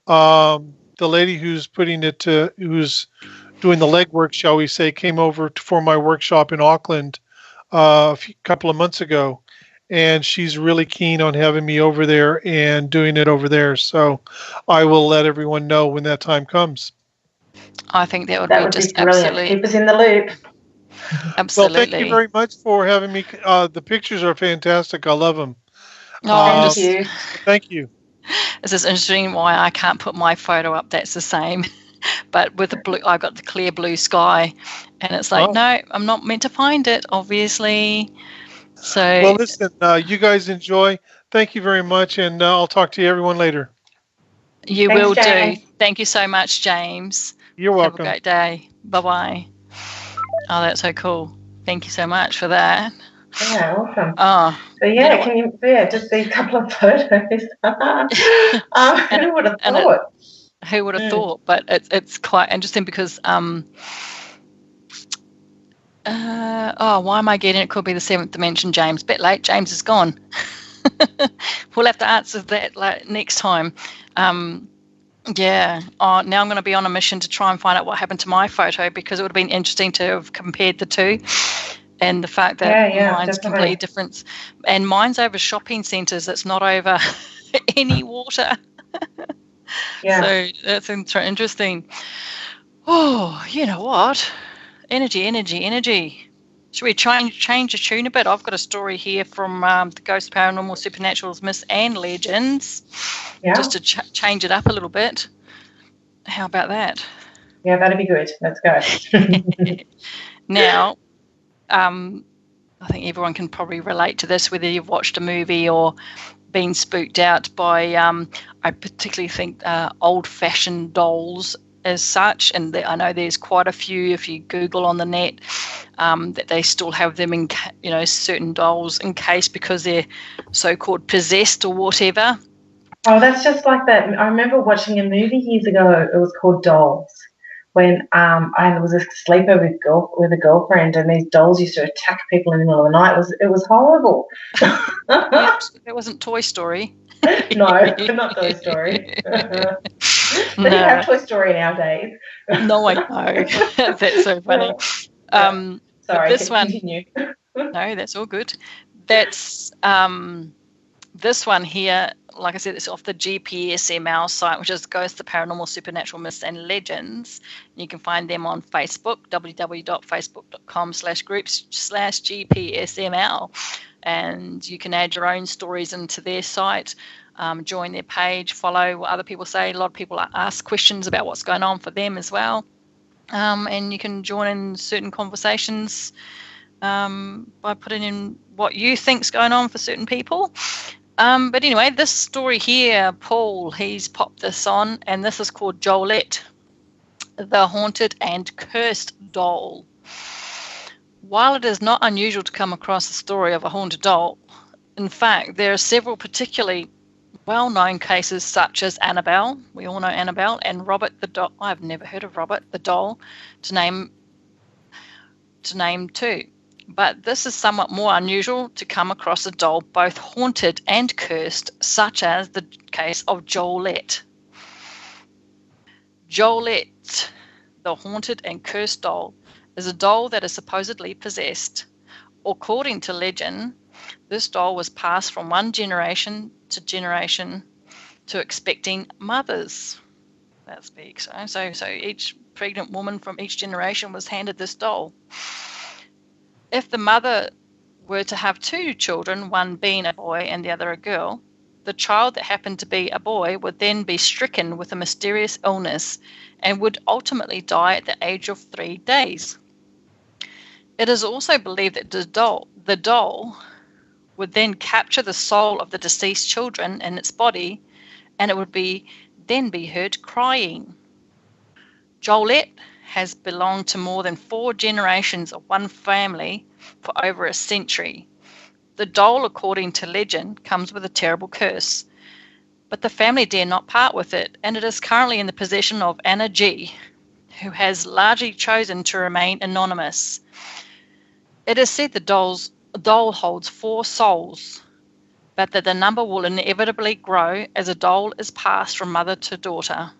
The lady who's who's doing the legwork, shall we say, came over for my workshop in Auckland a couple of months ago, and she's really keen on having me over there and doing it over there. So I will let everyone know when that time comes. I think that would be just brilliant. Absolutely. Keep us in the loop. Absolutely. Well, thank you very much for having me. The pictures are fantastic. I love them. Thank you. Thank you. This is interesting why I can't put my photo up. That's the same. But with the blue, I've got the clear blue sky. And it's like, no, I'm not meant to find it, obviously. So. Well, listen, you guys enjoy. Thank you very much. And I'll talk to you everyone later. You will do. Thank you so much, James. You're welcome. Have a great day. Bye-bye. Oh, that's so cool. Thank you so much for that. Yeah, awesome. Oh. So yeah, can you just see a couple of photos? Who would have thought? Who would have thought? But it's quite interesting because why am I getting it? Could be the seventh dimension, James. Bit late. James is gone. We'll have to answer that next time. Yeah. Oh, now I'm going to be on a mission to try and find out what happened to my photo, because it would have been interesting to have compared the two, and the fact that mine's completely different, and mine's over shopping centres. It's not over any water. Yeah. So that's interesting. Oh, you know what? Energy. Should we change the tune a bit? I've got a story here from the Ghost Paranormal Supernaturals Myths and Legends. Yeah. Just to change it up a little bit. How about that? Yeah, that'd be good. Let's go. Now, I think everyone can probably relate to this, whether you've watched a movie or been spooked out by, I particularly think, old-fashioned dolls as such, and I know there's quite a few if you Google on the net. that they still have them in, certain dolls in case because they're so-called possessed or whatever. Oh, that's just like that. I remember watching a movie years ago. It was called Dolls. When I was a sleepover with a girlfriend, and these dolls used to attack people in the middle of the night. It was horrible. It wasn't Toy Story. No, not Toy Story. They didn't have Toy Story nowadays. No, I know. That's so funny. Sorry, this one, continue. No, that's all good. That's this one here, like I said, it's off the GPSML site, which is Ghosts, the Paranormal, Supernatural Myths and Legends. You can find them on Facebook, www.facebook.com/groups/GPSML. And you can add your own stories into their site, join their page, follow what other people say. A lot of people ask questions about what's going on for them as well. And you can join in certain conversations by putting in what you think's going on for certain people. But anyway, this story here, Paul, he's popped this on, and this is called Jolette, the Haunted and Cursed Doll. While it is not unusual to come across the story of a haunted doll, in fact, there are several particularly well-known cases such as Annabelle, we all know Annabelle, and Robert the doll. I've never heard of Robert the doll, to name two. But this is somewhat more unusual to come across a doll both haunted and cursed, such as the case of Jolette. Jolette, the haunted and cursed doll, is a doll that is supposedly possessed. According to legend, this doll was passed from one generation to expecting mothers. That speaks. So each pregnant woman from each generation was handed this doll. If the mother were to have two children, one being a boy and the other a girl, the child that happened to be a boy would then be stricken with a mysterious illness and would ultimately die at the age of 3 days. It is also believed that the doll would then capture the soul of the deceased children in its body, and it would then be heard crying. Jolette has belonged to more than 4 generations of one family for over a century. The doll, according to legend, comes with a terrible curse, but the family dare not part with it, and it is currently in the possession of Anna G., who has largely chosen to remain anonymous. It is said the doll holds 4 souls, but that the number will inevitably grow as a doll is passed from mother to daughter.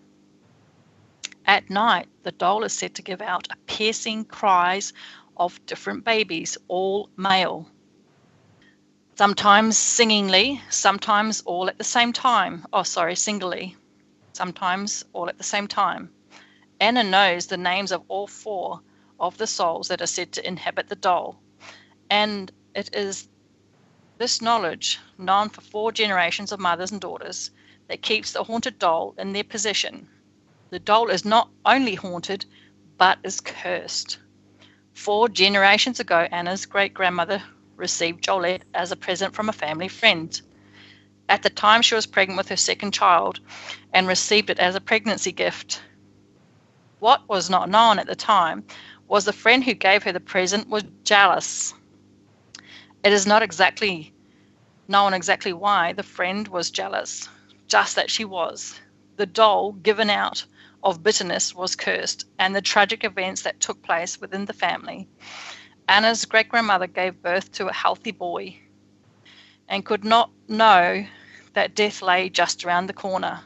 At night, the doll is said to give out piercing cries of different babies, all male. Sometimes singingly, sometimes all at the same time. Singly. Sometimes all at the same time. Anna knows the names of all 4 of the souls that are said to inhabit the doll, and it is this knowledge, known for 4 generations of mothers and daughters, that keeps the haunted doll in their possession. The doll is not only haunted, but is cursed. 4 generations ago, Anna's great-grandmother received Jolette as a present from a family friend. At the time, she was pregnant with her second child and received it as a pregnancy gift. What was not known at the time was the friend who gave her the present was jealous. It is not exactly known exactly why the friend was jealous, just that she was. The doll, given out of bitterness, was cursed, and the tragic events that took place within the family. Anna's great-grandmother gave birth to a healthy boy and could not know that death lay just around the corner.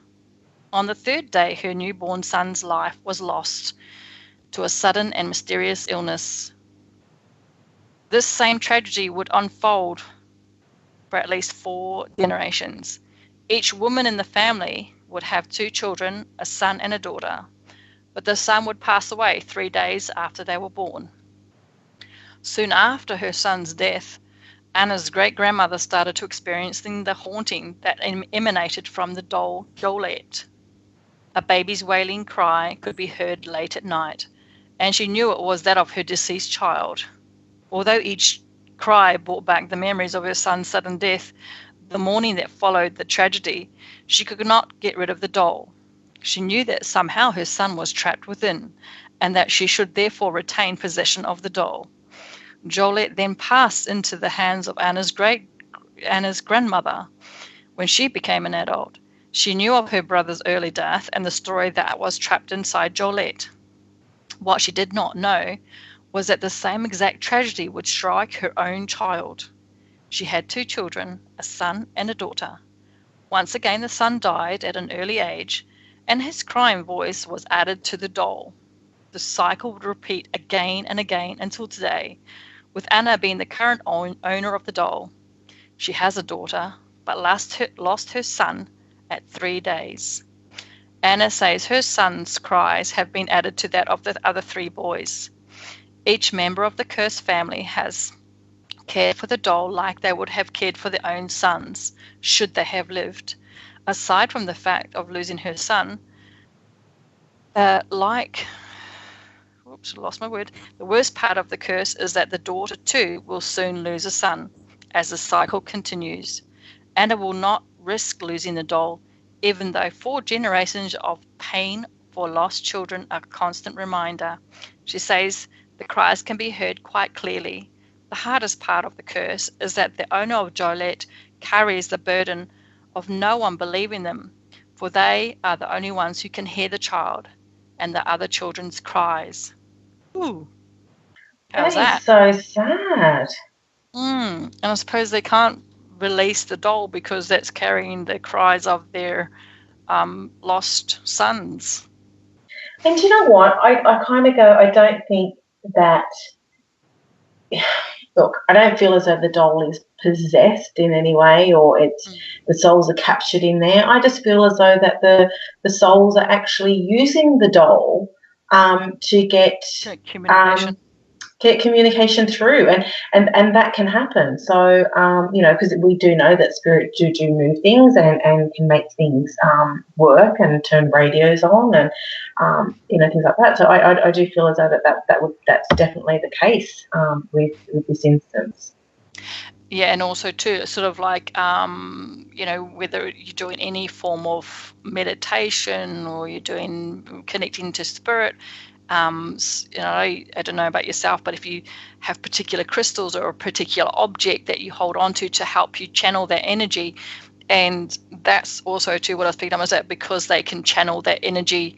On the 3rd day, her newborn son's life was lost to a sudden and mysterious illness. This same tragedy would unfold for at least 4 generations. Each woman in the family would have 2 children, a son and a daughter, but the son would pass away 3 days after they were born. Soon after her son's death, Anna's great-grandmother started to experience the haunting that emanated from the doll Jolette. A baby's wailing cry could be heard late at night, and she knew it was that of her deceased child. Although each cry brought back the memories of her son's sudden death, the morning that followed the tragedy, she could not get rid of the doll. She knew that somehow her son was trapped within, and that she should therefore retain possession of the doll. Jolette then passed into the hands of Anna's grandmother when she became an adult. She knew of her brother's early death and the story that was trapped inside Jolette. What she did not know was that the same exact tragedy would strike her own child. She had 2 children, a son and a daughter. Once again, the son died at an early age, and his crying voice was added to the doll. The cycle would repeat again and again until today, with Anna being the current owner of the doll. She has a daughter, but lost her son at 3 days. Anna says her son's cries have been added to that of the other 3 boys. Each member of the cursed family has cared for the doll like they would have cared for their own sons, should they have lived. Aside from the fact of losing her son, the worst part of the curse is that the daughter too will soon lose a son, as the cycle continues. Anna will not risk losing the doll, even though 4 generations of pain for lost children are a constant reminder. She says the cries can be heard quite clearly. The hardest part of the curse is that the owner of Jolette carries the burden of no one believing them, for they are the only ones who can hear the child and the other children's cries. Ooh. How's that? That is so sad. And I suppose they can't release the doll because that's carrying the cries of their lost sons. And do you know what? I kind of go, I don't think that, look, I don't feel as though the doll is possessed in any way or the souls are captured in there. I just feel as though that the souls are actually using the doll to get communication through, and that can happen. So because we do know that spirit do move things and can make things work and turn radios on and things like that. So I do feel as though that's definitely the case with this instance. Yeah, and also too, it's sort of like whether you're doing any form of meditation or you're doing connecting to spirit. I don't know about yourself, but if you have particular crystals or a particular object that you hold on to help you channel that energy, and that's also too what I was picking up is that because they can channel that energy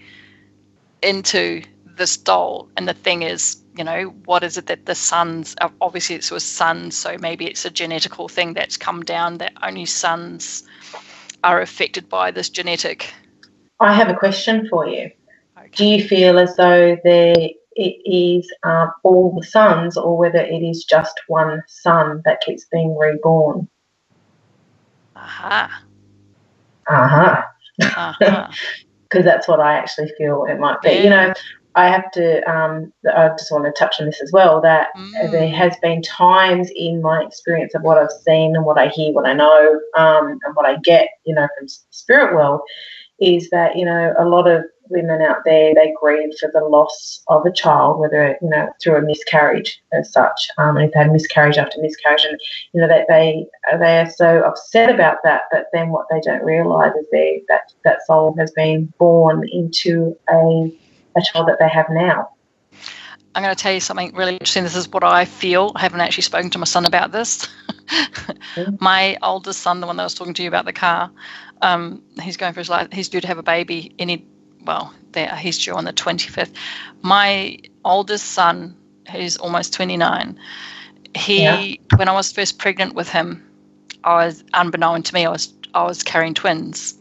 into this doll, and the thing is, what is it that the sons, obviously it was sons, so maybe it's a genetical thing that's come down that only sons are affected by this genetic. I have a question for you. Okay. Do you feel as though it is all the sons, or whether it is just one son that keeps being reborn? Aha. Uh-huh. Uh-huh. Because that's what I actually feel it might be. Yeah. I have to, I just want to touch on this as well, that there has been times in my experience of what I've seen and what I hear, what I know, and what I get, from the spirit world, is that, a lot of women out there, they grieve for the loss of a child, whether, through a miscarriage as such, and if they had miscarriage after miscarriage, and, that they are so upset about that, but then what they don't realise is that soul has been born into a child that they have now. I'm going to tell you something really interesting. This is what I feel. I haven't actually spoken to my son about this. My oldest son, the one that I was talking to you about the car, he's going for his life. He's due to have a baby he's due on the 25th. My oldest son, who's almost 29, when I was first pregnant with him, unbeknown to me, I was carrying twins,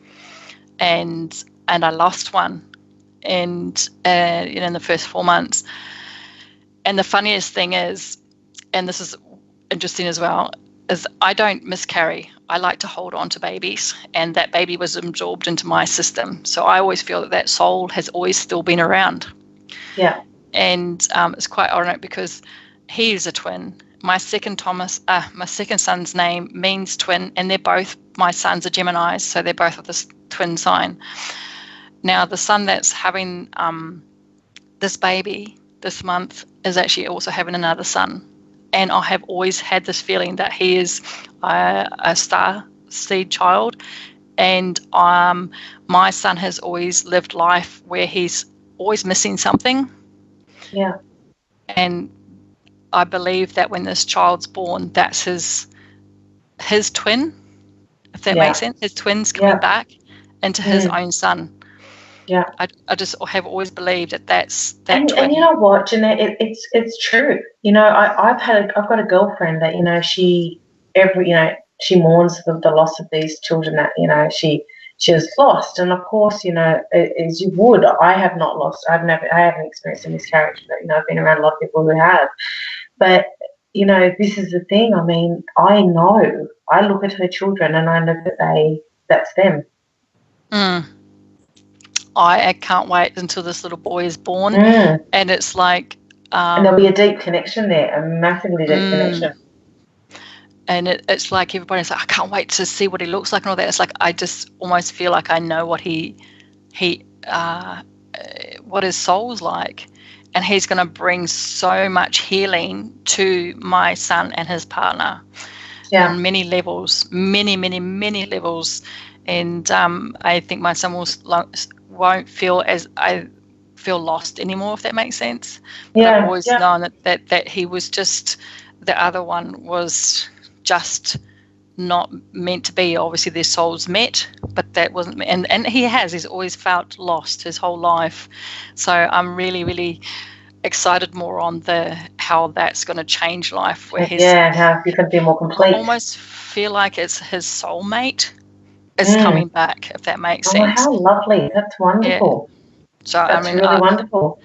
and I lost one, and in the first 4 months. And the funniest thing is, and this is interesting as well, is I don't miscarry. I like to hold on to babies, and that baby was absorbed into my system. So I always feel that soul has always still been around. Yeah. And it's quite ironic because he is a twin. My second son's name means twin, and my sons are Geminis, so they're both of this twin sign. Now, the son that's having this baby this month is actually also having another son. And I have always had this feeling that he is a star seed child. And my son has always lived life where he's always missing something. Yeah. And I believe that when this child's born, that's his twin, if that makes sense. His twin's coming back into his own son. Yeah. I just have always believed that that's that twin. And you know what, Janette, it's true. You know, I've got a girlfriend that, you know, she mourns the loss of these children that, you know, she has lost. And of course, you know, as you would, I have not lost. I haven't experienced a miscarriage, but, you know, I've been around a lot of people who have. But, you know, this is the thing. I mean, I know. I look at her children and I know that that's them. I can't wait until this little boy is born, and it's like, and there'll be a deep connection there, a massively deep connection. And it's like everybody's like, I can't wait to see what he looks like and all that. It's like I just almost feel like I know what what his soul's like, and he's going to bring so much healing to my son and his partner on many levels, many levels. And I think my son won't feel as I feel lost anymore, if that makes sense. But I've always known that he was just, the other one was just not meant to be. Obviously their souls met, but that wasn't, and he's always felt lost his whole life. So I'm really excited more on how that's going to change life, where how you can be more complete. I almost feel like it's his soulmate is coming back, if that makes sense. How lovely. That's wonderful. Yeah. So that's really wonderful.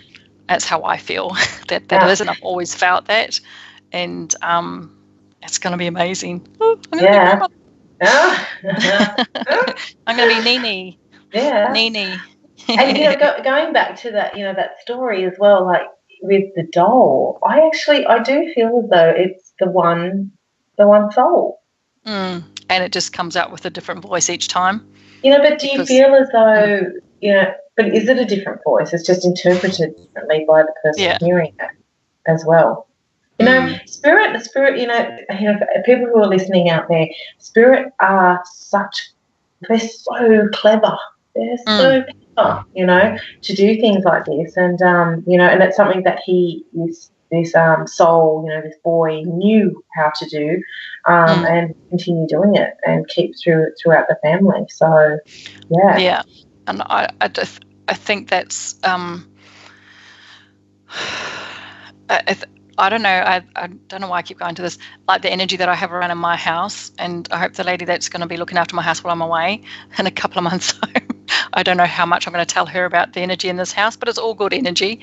That's how I feel that it is, and I've always felt that. And it's going to be amazing. Ooh, I'm going to be I'm going to be Nini. Yeah. Nini. And, you know, going back to that, you know, that story as well, like with the doll, I do feel as though it's the one soul. And it just comes out with a different voice each time. You know, but do you feel as though, you know, but is it a different voice? It's just interpreted differently by the person hearing it as well. You know, spirit, you know, people who are listening out there, spirit are they're so clever. They're so clever, you know, to do things like this. And, you know, and it's something that this soul, you know, this boy knew how to do, and continue doing it and keep throughout the family. So, yeah, and I think that's I don't know. I don't know why I keep going to this. Like the energy that I have around in my house, and I hope the lady that's going to be looking after my house while I'm away in a couple of months' time, I don't know how much I'm going to tell her about the energy in this house, but it's all good energy.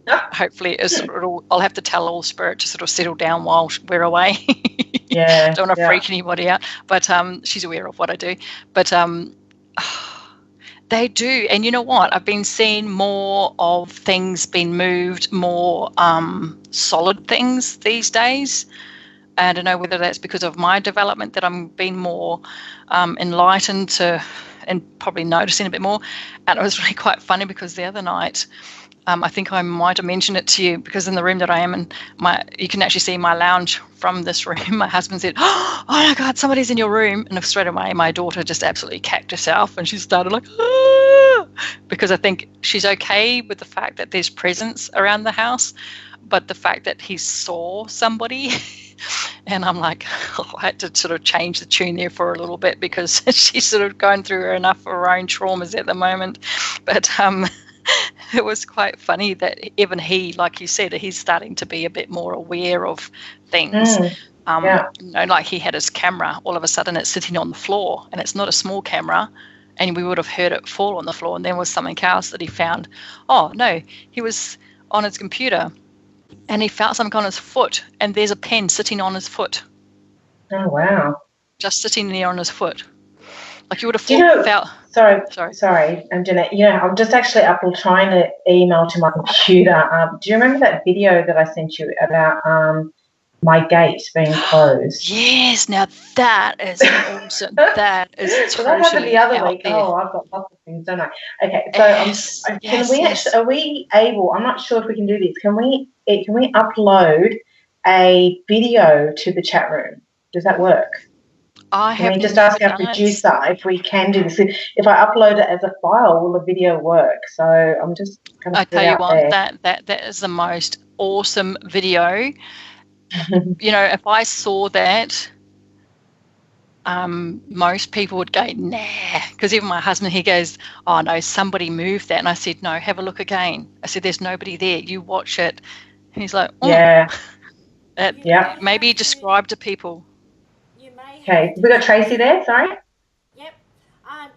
Hopefully, I'll have to tell all spirit to sort of settle down while we're away. Don't want to freak anybody out, but she's aware of what I do. But they do, and you know what? I've been seeing more of things being moved, more solid things these days. I don't know whether that's because of my development that I'm being more enlightened to, and probably noticing a bit more. And it was really quite funny because the other night, I think I might have mentioned it to you, because in the room that I am in, you can actually see my lounge from this room. My husband said, "Oh my God, somebody's in your room!" And straight away, my daughter just absolutely cacked herself, and she started like, "Ah!" Because I think she's okay with the fact that there's presence around the house, but the fact that he saw somebody. And I'm like, I had to sort of change the tune there for a little bit, because she's sort of going through enough of her own traumas at the moment. But it was quite funny that even he, like you said, he's starting to be a bit more aware of things. You know, like he had his camera, all of a sudden it's sitting on the floor, and it's not a small camera, and we would have heard it fall on the floor, and there was something else that he found. Oh no, he was on his computer, and he felt something on his foot, and there's a pen sitting on his foot. Oh, wow. Just sitting there on his foot. Like you would have felt... Sorry, Janette. You know, I'm just actually up and trying to email to my computer. Do you remember that video that I sent you about my gate being closed? Yes, now that is awesome. That is totally that happened the other week. There. Oh, I've got lots of things, don't I? Okay, so are we able, I'm not sure if we can do this, can we upload a video to the chat room? Does that work? I Can have we just never ask our done it. producer if we can do this? If I upload it as a file, will the video work? So I'm just going to I put it tell you out what, there. that is the most awesome video. You know, if I saw that, most people would go, nah. Because even my husband, he goes, oh no, somebody moved that. And I said, no, have a look again. I said, there's nobody there. You watch it. And he's like, Yeah. Yeah. Maybe describe to people. You may Okay. have to We got Tracy there. Sorry. Yep.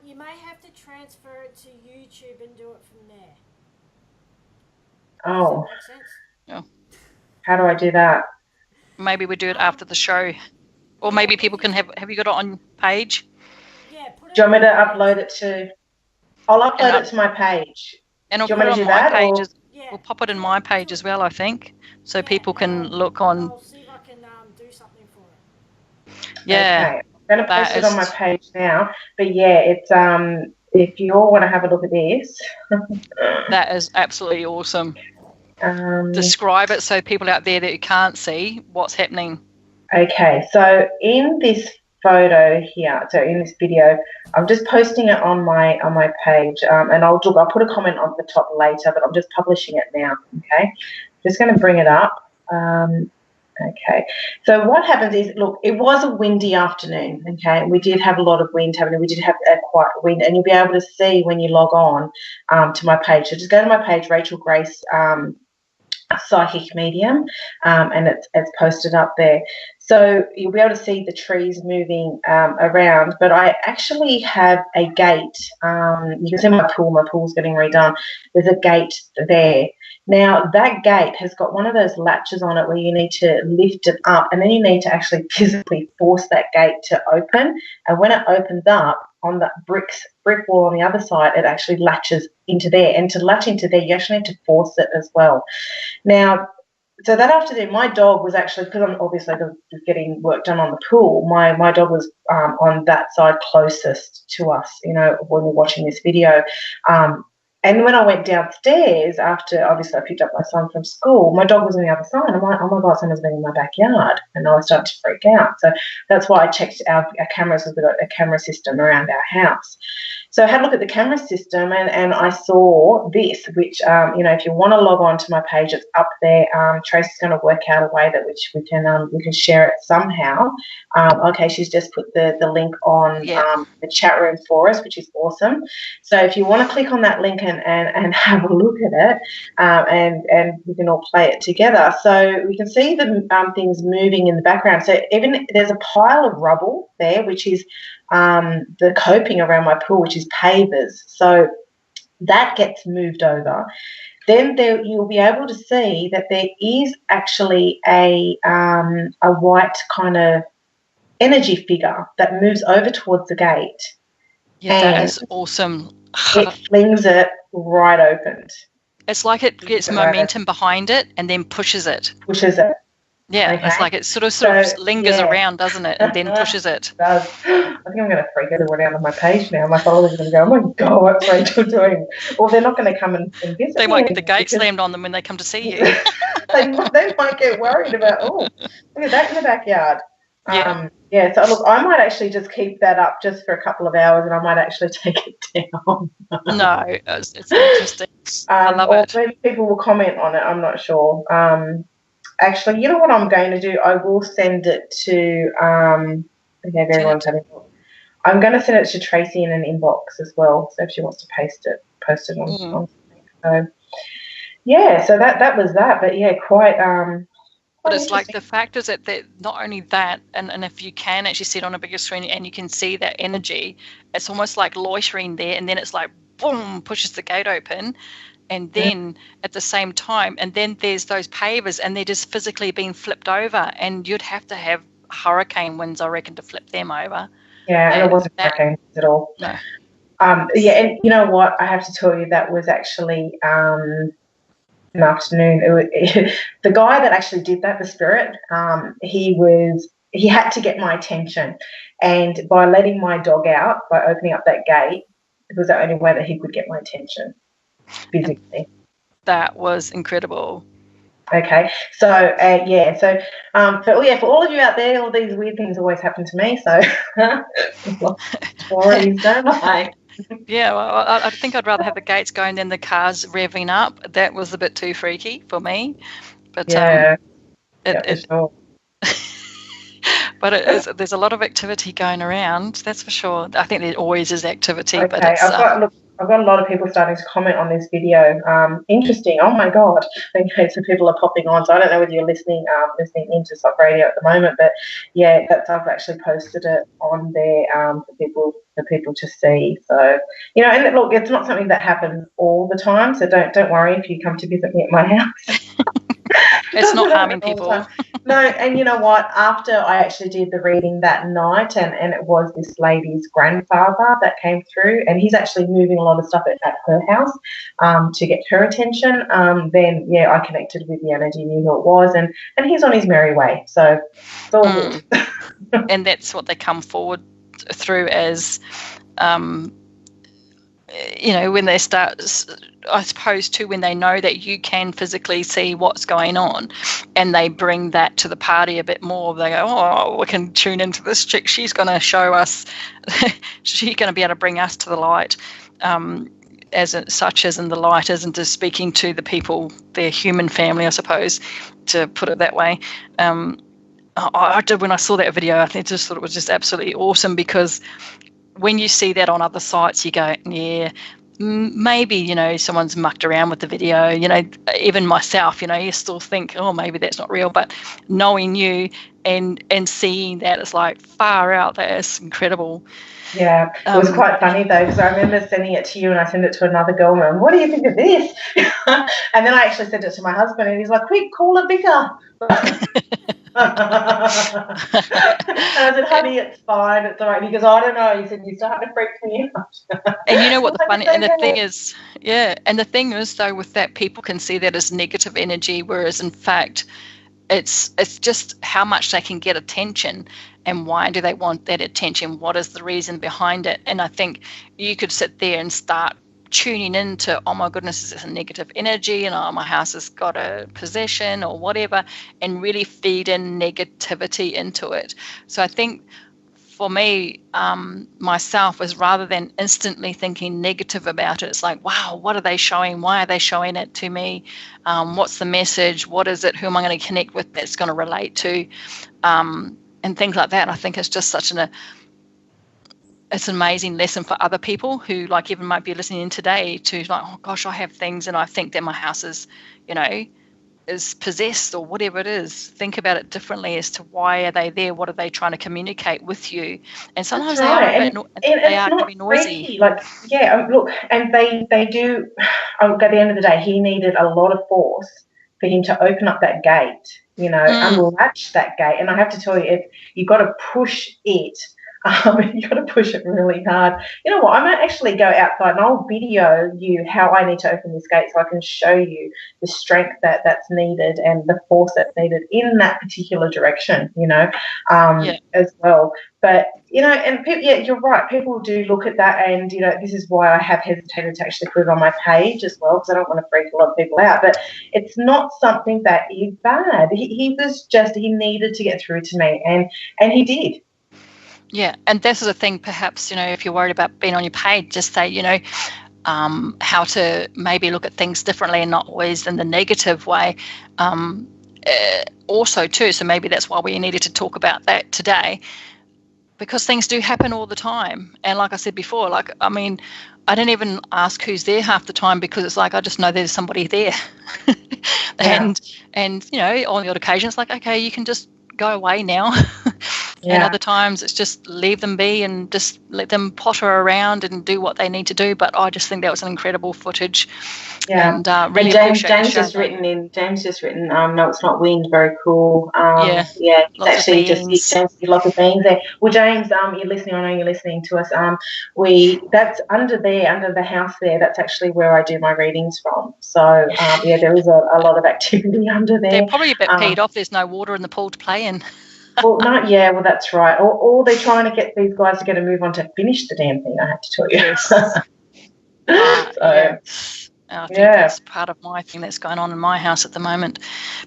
You may have to transfer it to YouTube and do it from there. Does Oh, that make sense? Oh, how do I do that? maybe we do it after the show. Or maybe people can have you got it on page? Yeah, put it Do you want me to on upload it to? I'll upload And it to my page. And I'll Do you put want it me to on do my that? page. Or? Yeah. We'll pop it in my page as well, I think, so people can and look on. I'll see if I can do something for it. Yeah, Okay. I'm going to post that it on my is page now. But yeah, it's if you all want to have a look at this. that is absolutely awesome. um, Describe it so people out there that can't see what's happening. Okay, so in this photo here, so in this video, I'm just posting it on my page, and I'll put a comment on the top later, but I'm just publishing it now. Okay, just going to bring it up. Okay, so what happens is, look, it was a windy afternoon. Okay, we did have a lot of wind happening. We did have a quiet wind, and you'll be able to see when you log on to my page. So just go to my page, Rachel Grace. Psychic medium, and it's posted up there, so you'll be able to see the trees moving around. But I actually have a gate. You can see my pool's getting redone. There's a gate there. Now that gate has got one of those latches on it where you need to lift it up, and then you need to actually physically force that gate to open, and when it opens up on the brick wall on the other side, it actually latches into there, and to latch into there you actually need to force it as well. Now, so that afternoon, my dog was actually, because I'm obviously getting work done on the pool, my dog was on that side closest to us, you know, when we're watching this video. And when I went downstairs after, obviously, I picked up my son from school, my dog was on the other side. I'm like, oh my God, someone's been in my backyard. And I started to freak out. So that's why I checked our cameras, because we've got a camera system around our house. So I had a look at the camera system, and I saw this, which, you know, if you want to log on to my page, it's up there. Tracy's going to work out a way that which we can share it somehow. Okay, she's just put the link on the chat room for us, which is awesome. So if you want to click on that link and have a look at it, and we can all play it together. So we can see the things moving in the background. So even there's a pile of rubble there, which is the coping around my pool, which is pavers. So that gets moved over. Then you'll be able to see that there is actually a white kind of energy figure that moves over towards the gate. Yeah, that is awesome. It flings it right open. It's like it gets momentum behind it and then pushes it. Pushes it. Yeah, Okay. it's like it sort of lingers around, doesn't it? And then pushes it. It does. I think I'm going to freak everyone out on my page now. My followers are going to go, oh my God, what's Rachel doing? Or they're not going to come and visit They me might get the gate slammed on them when they come to see you. they might get worried about, oh, look at that in the backyard. Yeah. So look, I might actually just keep that up just for a couple of hours, and I might actually take it down. No, it's interesting. I love it. Or maybe people will comment on it. I'm not sure. Actually, you know what I'm going to do? I will send it to. Everyone's having a look. I'm going to send it to Tracy in an inbox as well. So if she wants to post it on something. So yeah, so that was that. But yeah, quite. But it's like the fact is that not only that, and if you can actually see it on a bigger screen and you can see that energy, it's almost like loitering there, and then it's like boom, pushes the gate open, and then at the same time, and then there's those pavers, and they're just physically being flipped over, and you'd have to have hurricane winds, I reckon, to flip them over. Yeah, and it wasn't hurricane at all. No. Yeah, and you know what? I have to tell you that was actually. An afternoon. The guy that actually did that, the spirit, he had to get my attention, and by letting my dog out, by opening up that gate, it was the only way that he could get my attention physically. That was incredible. Okay, so for all of you out there, all these weird things always happen to me. So stories, don't I? Yeah, well, I think I'd rather have the gates going than the cars revving up. That was a bit too freaky for me. But Yeah, for it sure. but there's a lot of activity going around. That's for sure. I think there always is activity, but Okay, it's I've got a lot of people starting to comment on this video. Interesting. Oh my God. Okay, so people are popping on. So I don't know whether you're listening into Sock Radio at the moment, but yeah, I've actually posted it on there for people to see. So and look, it's not something that happens all the time. So don't worry if you come to visit me at my house. It's not harming people. No, and you know what? After I actually did the reading that night, and it was this lady's grandfather that came through, and he's actually moving a lot of stuff at her house to get her attention. Then, yeah, I connected with the energy, knew who it was, and he's on his merry way. So it's all good. And that's what they come forward through as, when they start, I suppose, too, when they know that you can physically see what's going on, and they bring that to the party a bit more. They go, oh, we can tune into this chick. She's going to show us, she's going to be able to bring us to the light, such as in the light isn't as speaking to the people, their human family, I suppose, to put it that way. I did, when I saw that video, I just thought it was just absolutely awesome, because when you see that on other sites, you go, yeah, maybe, someone's mucked around with the video, even myself, you still think, oh, maybe that's not real. But knowing you and seeing that, it's like far out. That's incredible. Yeah, it was quite funny though, because I remember sending it to you and I sent it to another girl, and what do you think of this? And then I actually sent it to my husband, and he's like, quick, call a vicar. And I said, honey, it's fine, it's all right. And he goes, I don't know. He said, you're starting to freak me out. And you know what the funny, and the thing is, and the thing is though, with that, people can see that as negative energy, whereas in fact, it's just how much they can get attention, and why do they want that attention? What is the reason behind it? And I think you could sit there and start tuning into, oh my goodness, is this a negative energy, and oh, my house has got a possession or whatever, and really feed in negativity into it. So I think for me, myself, is rather than instantly thinking negative about it, it's like, wow, what are they showing? Why are they showing it to me? What's the message? What is it? Who am I going to connect with that's going to relate to? And things like that. I think it's just such it's an amazing lesson for other people who, like, even might be listening in today to, like, oh gosh, I have things and I think that my house is, is possessed or whatever it is. Think about it differently as to why are they there? What are they trying to communicate with you? And sometimes they are a bit they are very noisy. Freaky. Like, yeah, look, and they do. At the end of the day, he needed a lot of force for him to open up that gate, unlatch that gate. And I have to tell you, if you've got to push it. You've got to push it really hard. You know what? I might actually go outside and I'll video you how I need to open this gate, so I can show you the strength that's needed and the force that's needed in that particular direction, as well. But, and you're right. People do look at that, and, this is why I have hesitated to actually put it on my page as well, because I don't want to freak a lot of people out. But it's not something that is bad. He needed to get through to me, and he did. Yeah, and this is a thing, perhaps, if you're worried about being on your page, just say, how to maybe look at things differently and not always in the negative way. Also, too, so maybe that's why we needed to talk about that today, because things do happen all the time. And like I said before, I didn't even ask who's there half the time, because it's like I just know there's somebody there. And on the odd occasion, it's like, okay, you can just go away now. And other times it's just leave them be and just let them potter around and do what they need to do. But I just think that was an incredible footage. Yeah, and really James just written, no, it's not wind. Very cool. He's actually just lots of beans there. Well, James, you're listening. I know you're listening to us. That's under the house there. That's actually where I do my readings from. So there is a lot of activity under there. They're probably a bit peed off. There's no water in the pool to play in. Well, no, yeah, well, that's right. Or they're trying to get these guys to get a move on to finish the damn thing, I have to tell you. Yes. I think that's part of my thing that's going on in my house at the moment.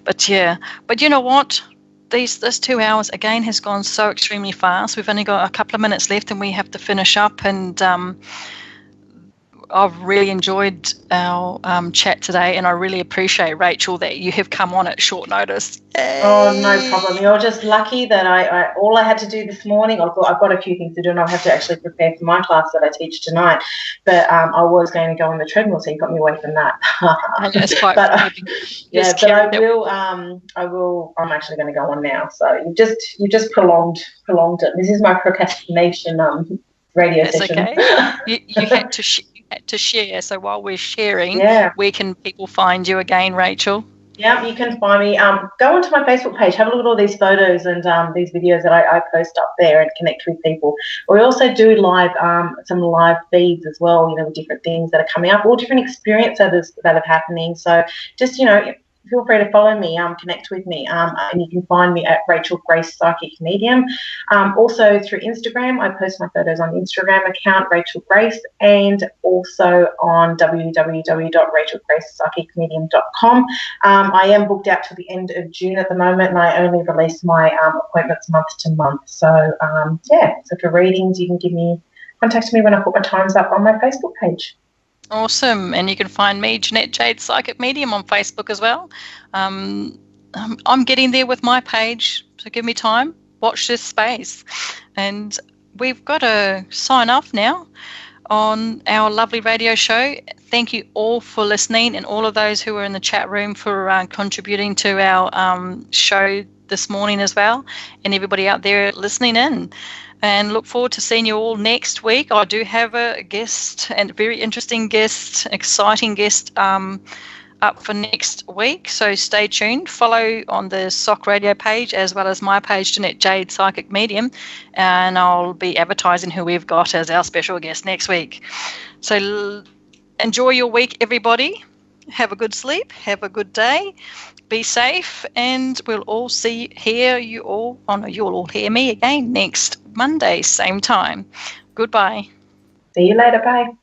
But but you know what? This 2 hours again has gone so extremely fast. We've only got a couple of minutes left, and we have to finish up. And I've really enjoyed our chat today, and I really appreciate, Rachel, that you have come on at short notice. Yay. Oh, no problem. You're just lucky that I all I had to do this morning, I've got a few things to do, and I'll have to actually prepare for my class that I teach tonight. But I was going to go on the treadmill, so you got me away from that. It's quite but, but I will. I'm actually going to go on now. So you just prolonged it. This is my procrastination radio session. Okay. You had to share. So while we're sharing, where can people find you again, Rachel? Yeah, you can find me. Go onto my Facebook page, have a look at all these photos and these videos that I post up there, and connect with people. We also do some live feeds as well, with different things that are coming up, all different experiences that are happening. So just, feel free to follow me, connect with me, and you can find me at Rachel Grace Psychic Medium. Also through Instagram, I post my photos on the Instagram account, Rachel Grace, and also on www.rachelgracepsychicmedium.com. I am booked out to the end of June at the moment, and I only release my appointments month to month. So, so for readings, you can contact me when I put my times up on my Facebook page. Awesome. And you can find me, Janette Jade Psychic Medium, on Facebook as well. I'm getting there with my page, so give me time. Watch this space. And we've got to sign off now on our lovely radio show. Thank you all for listening, and all of those who were in the chat room for contributing to our show this morning as well, and everybody out there listening in. And look forward to seeing you all next week. I do have a guest, and a very interesting guest, exciting guest up for next week. So stay tuned. Follow on the SOC Radio page as well as my page, Janette Jade Psychic Medium, and I'll be advertising who we've got as our special guest next week. So enjoy your week, everybody. Have a good sleep. Have a good day. Be safe, and we'll all you'll all hear me again next Monday, same time. Goodbye. See you later. Bye.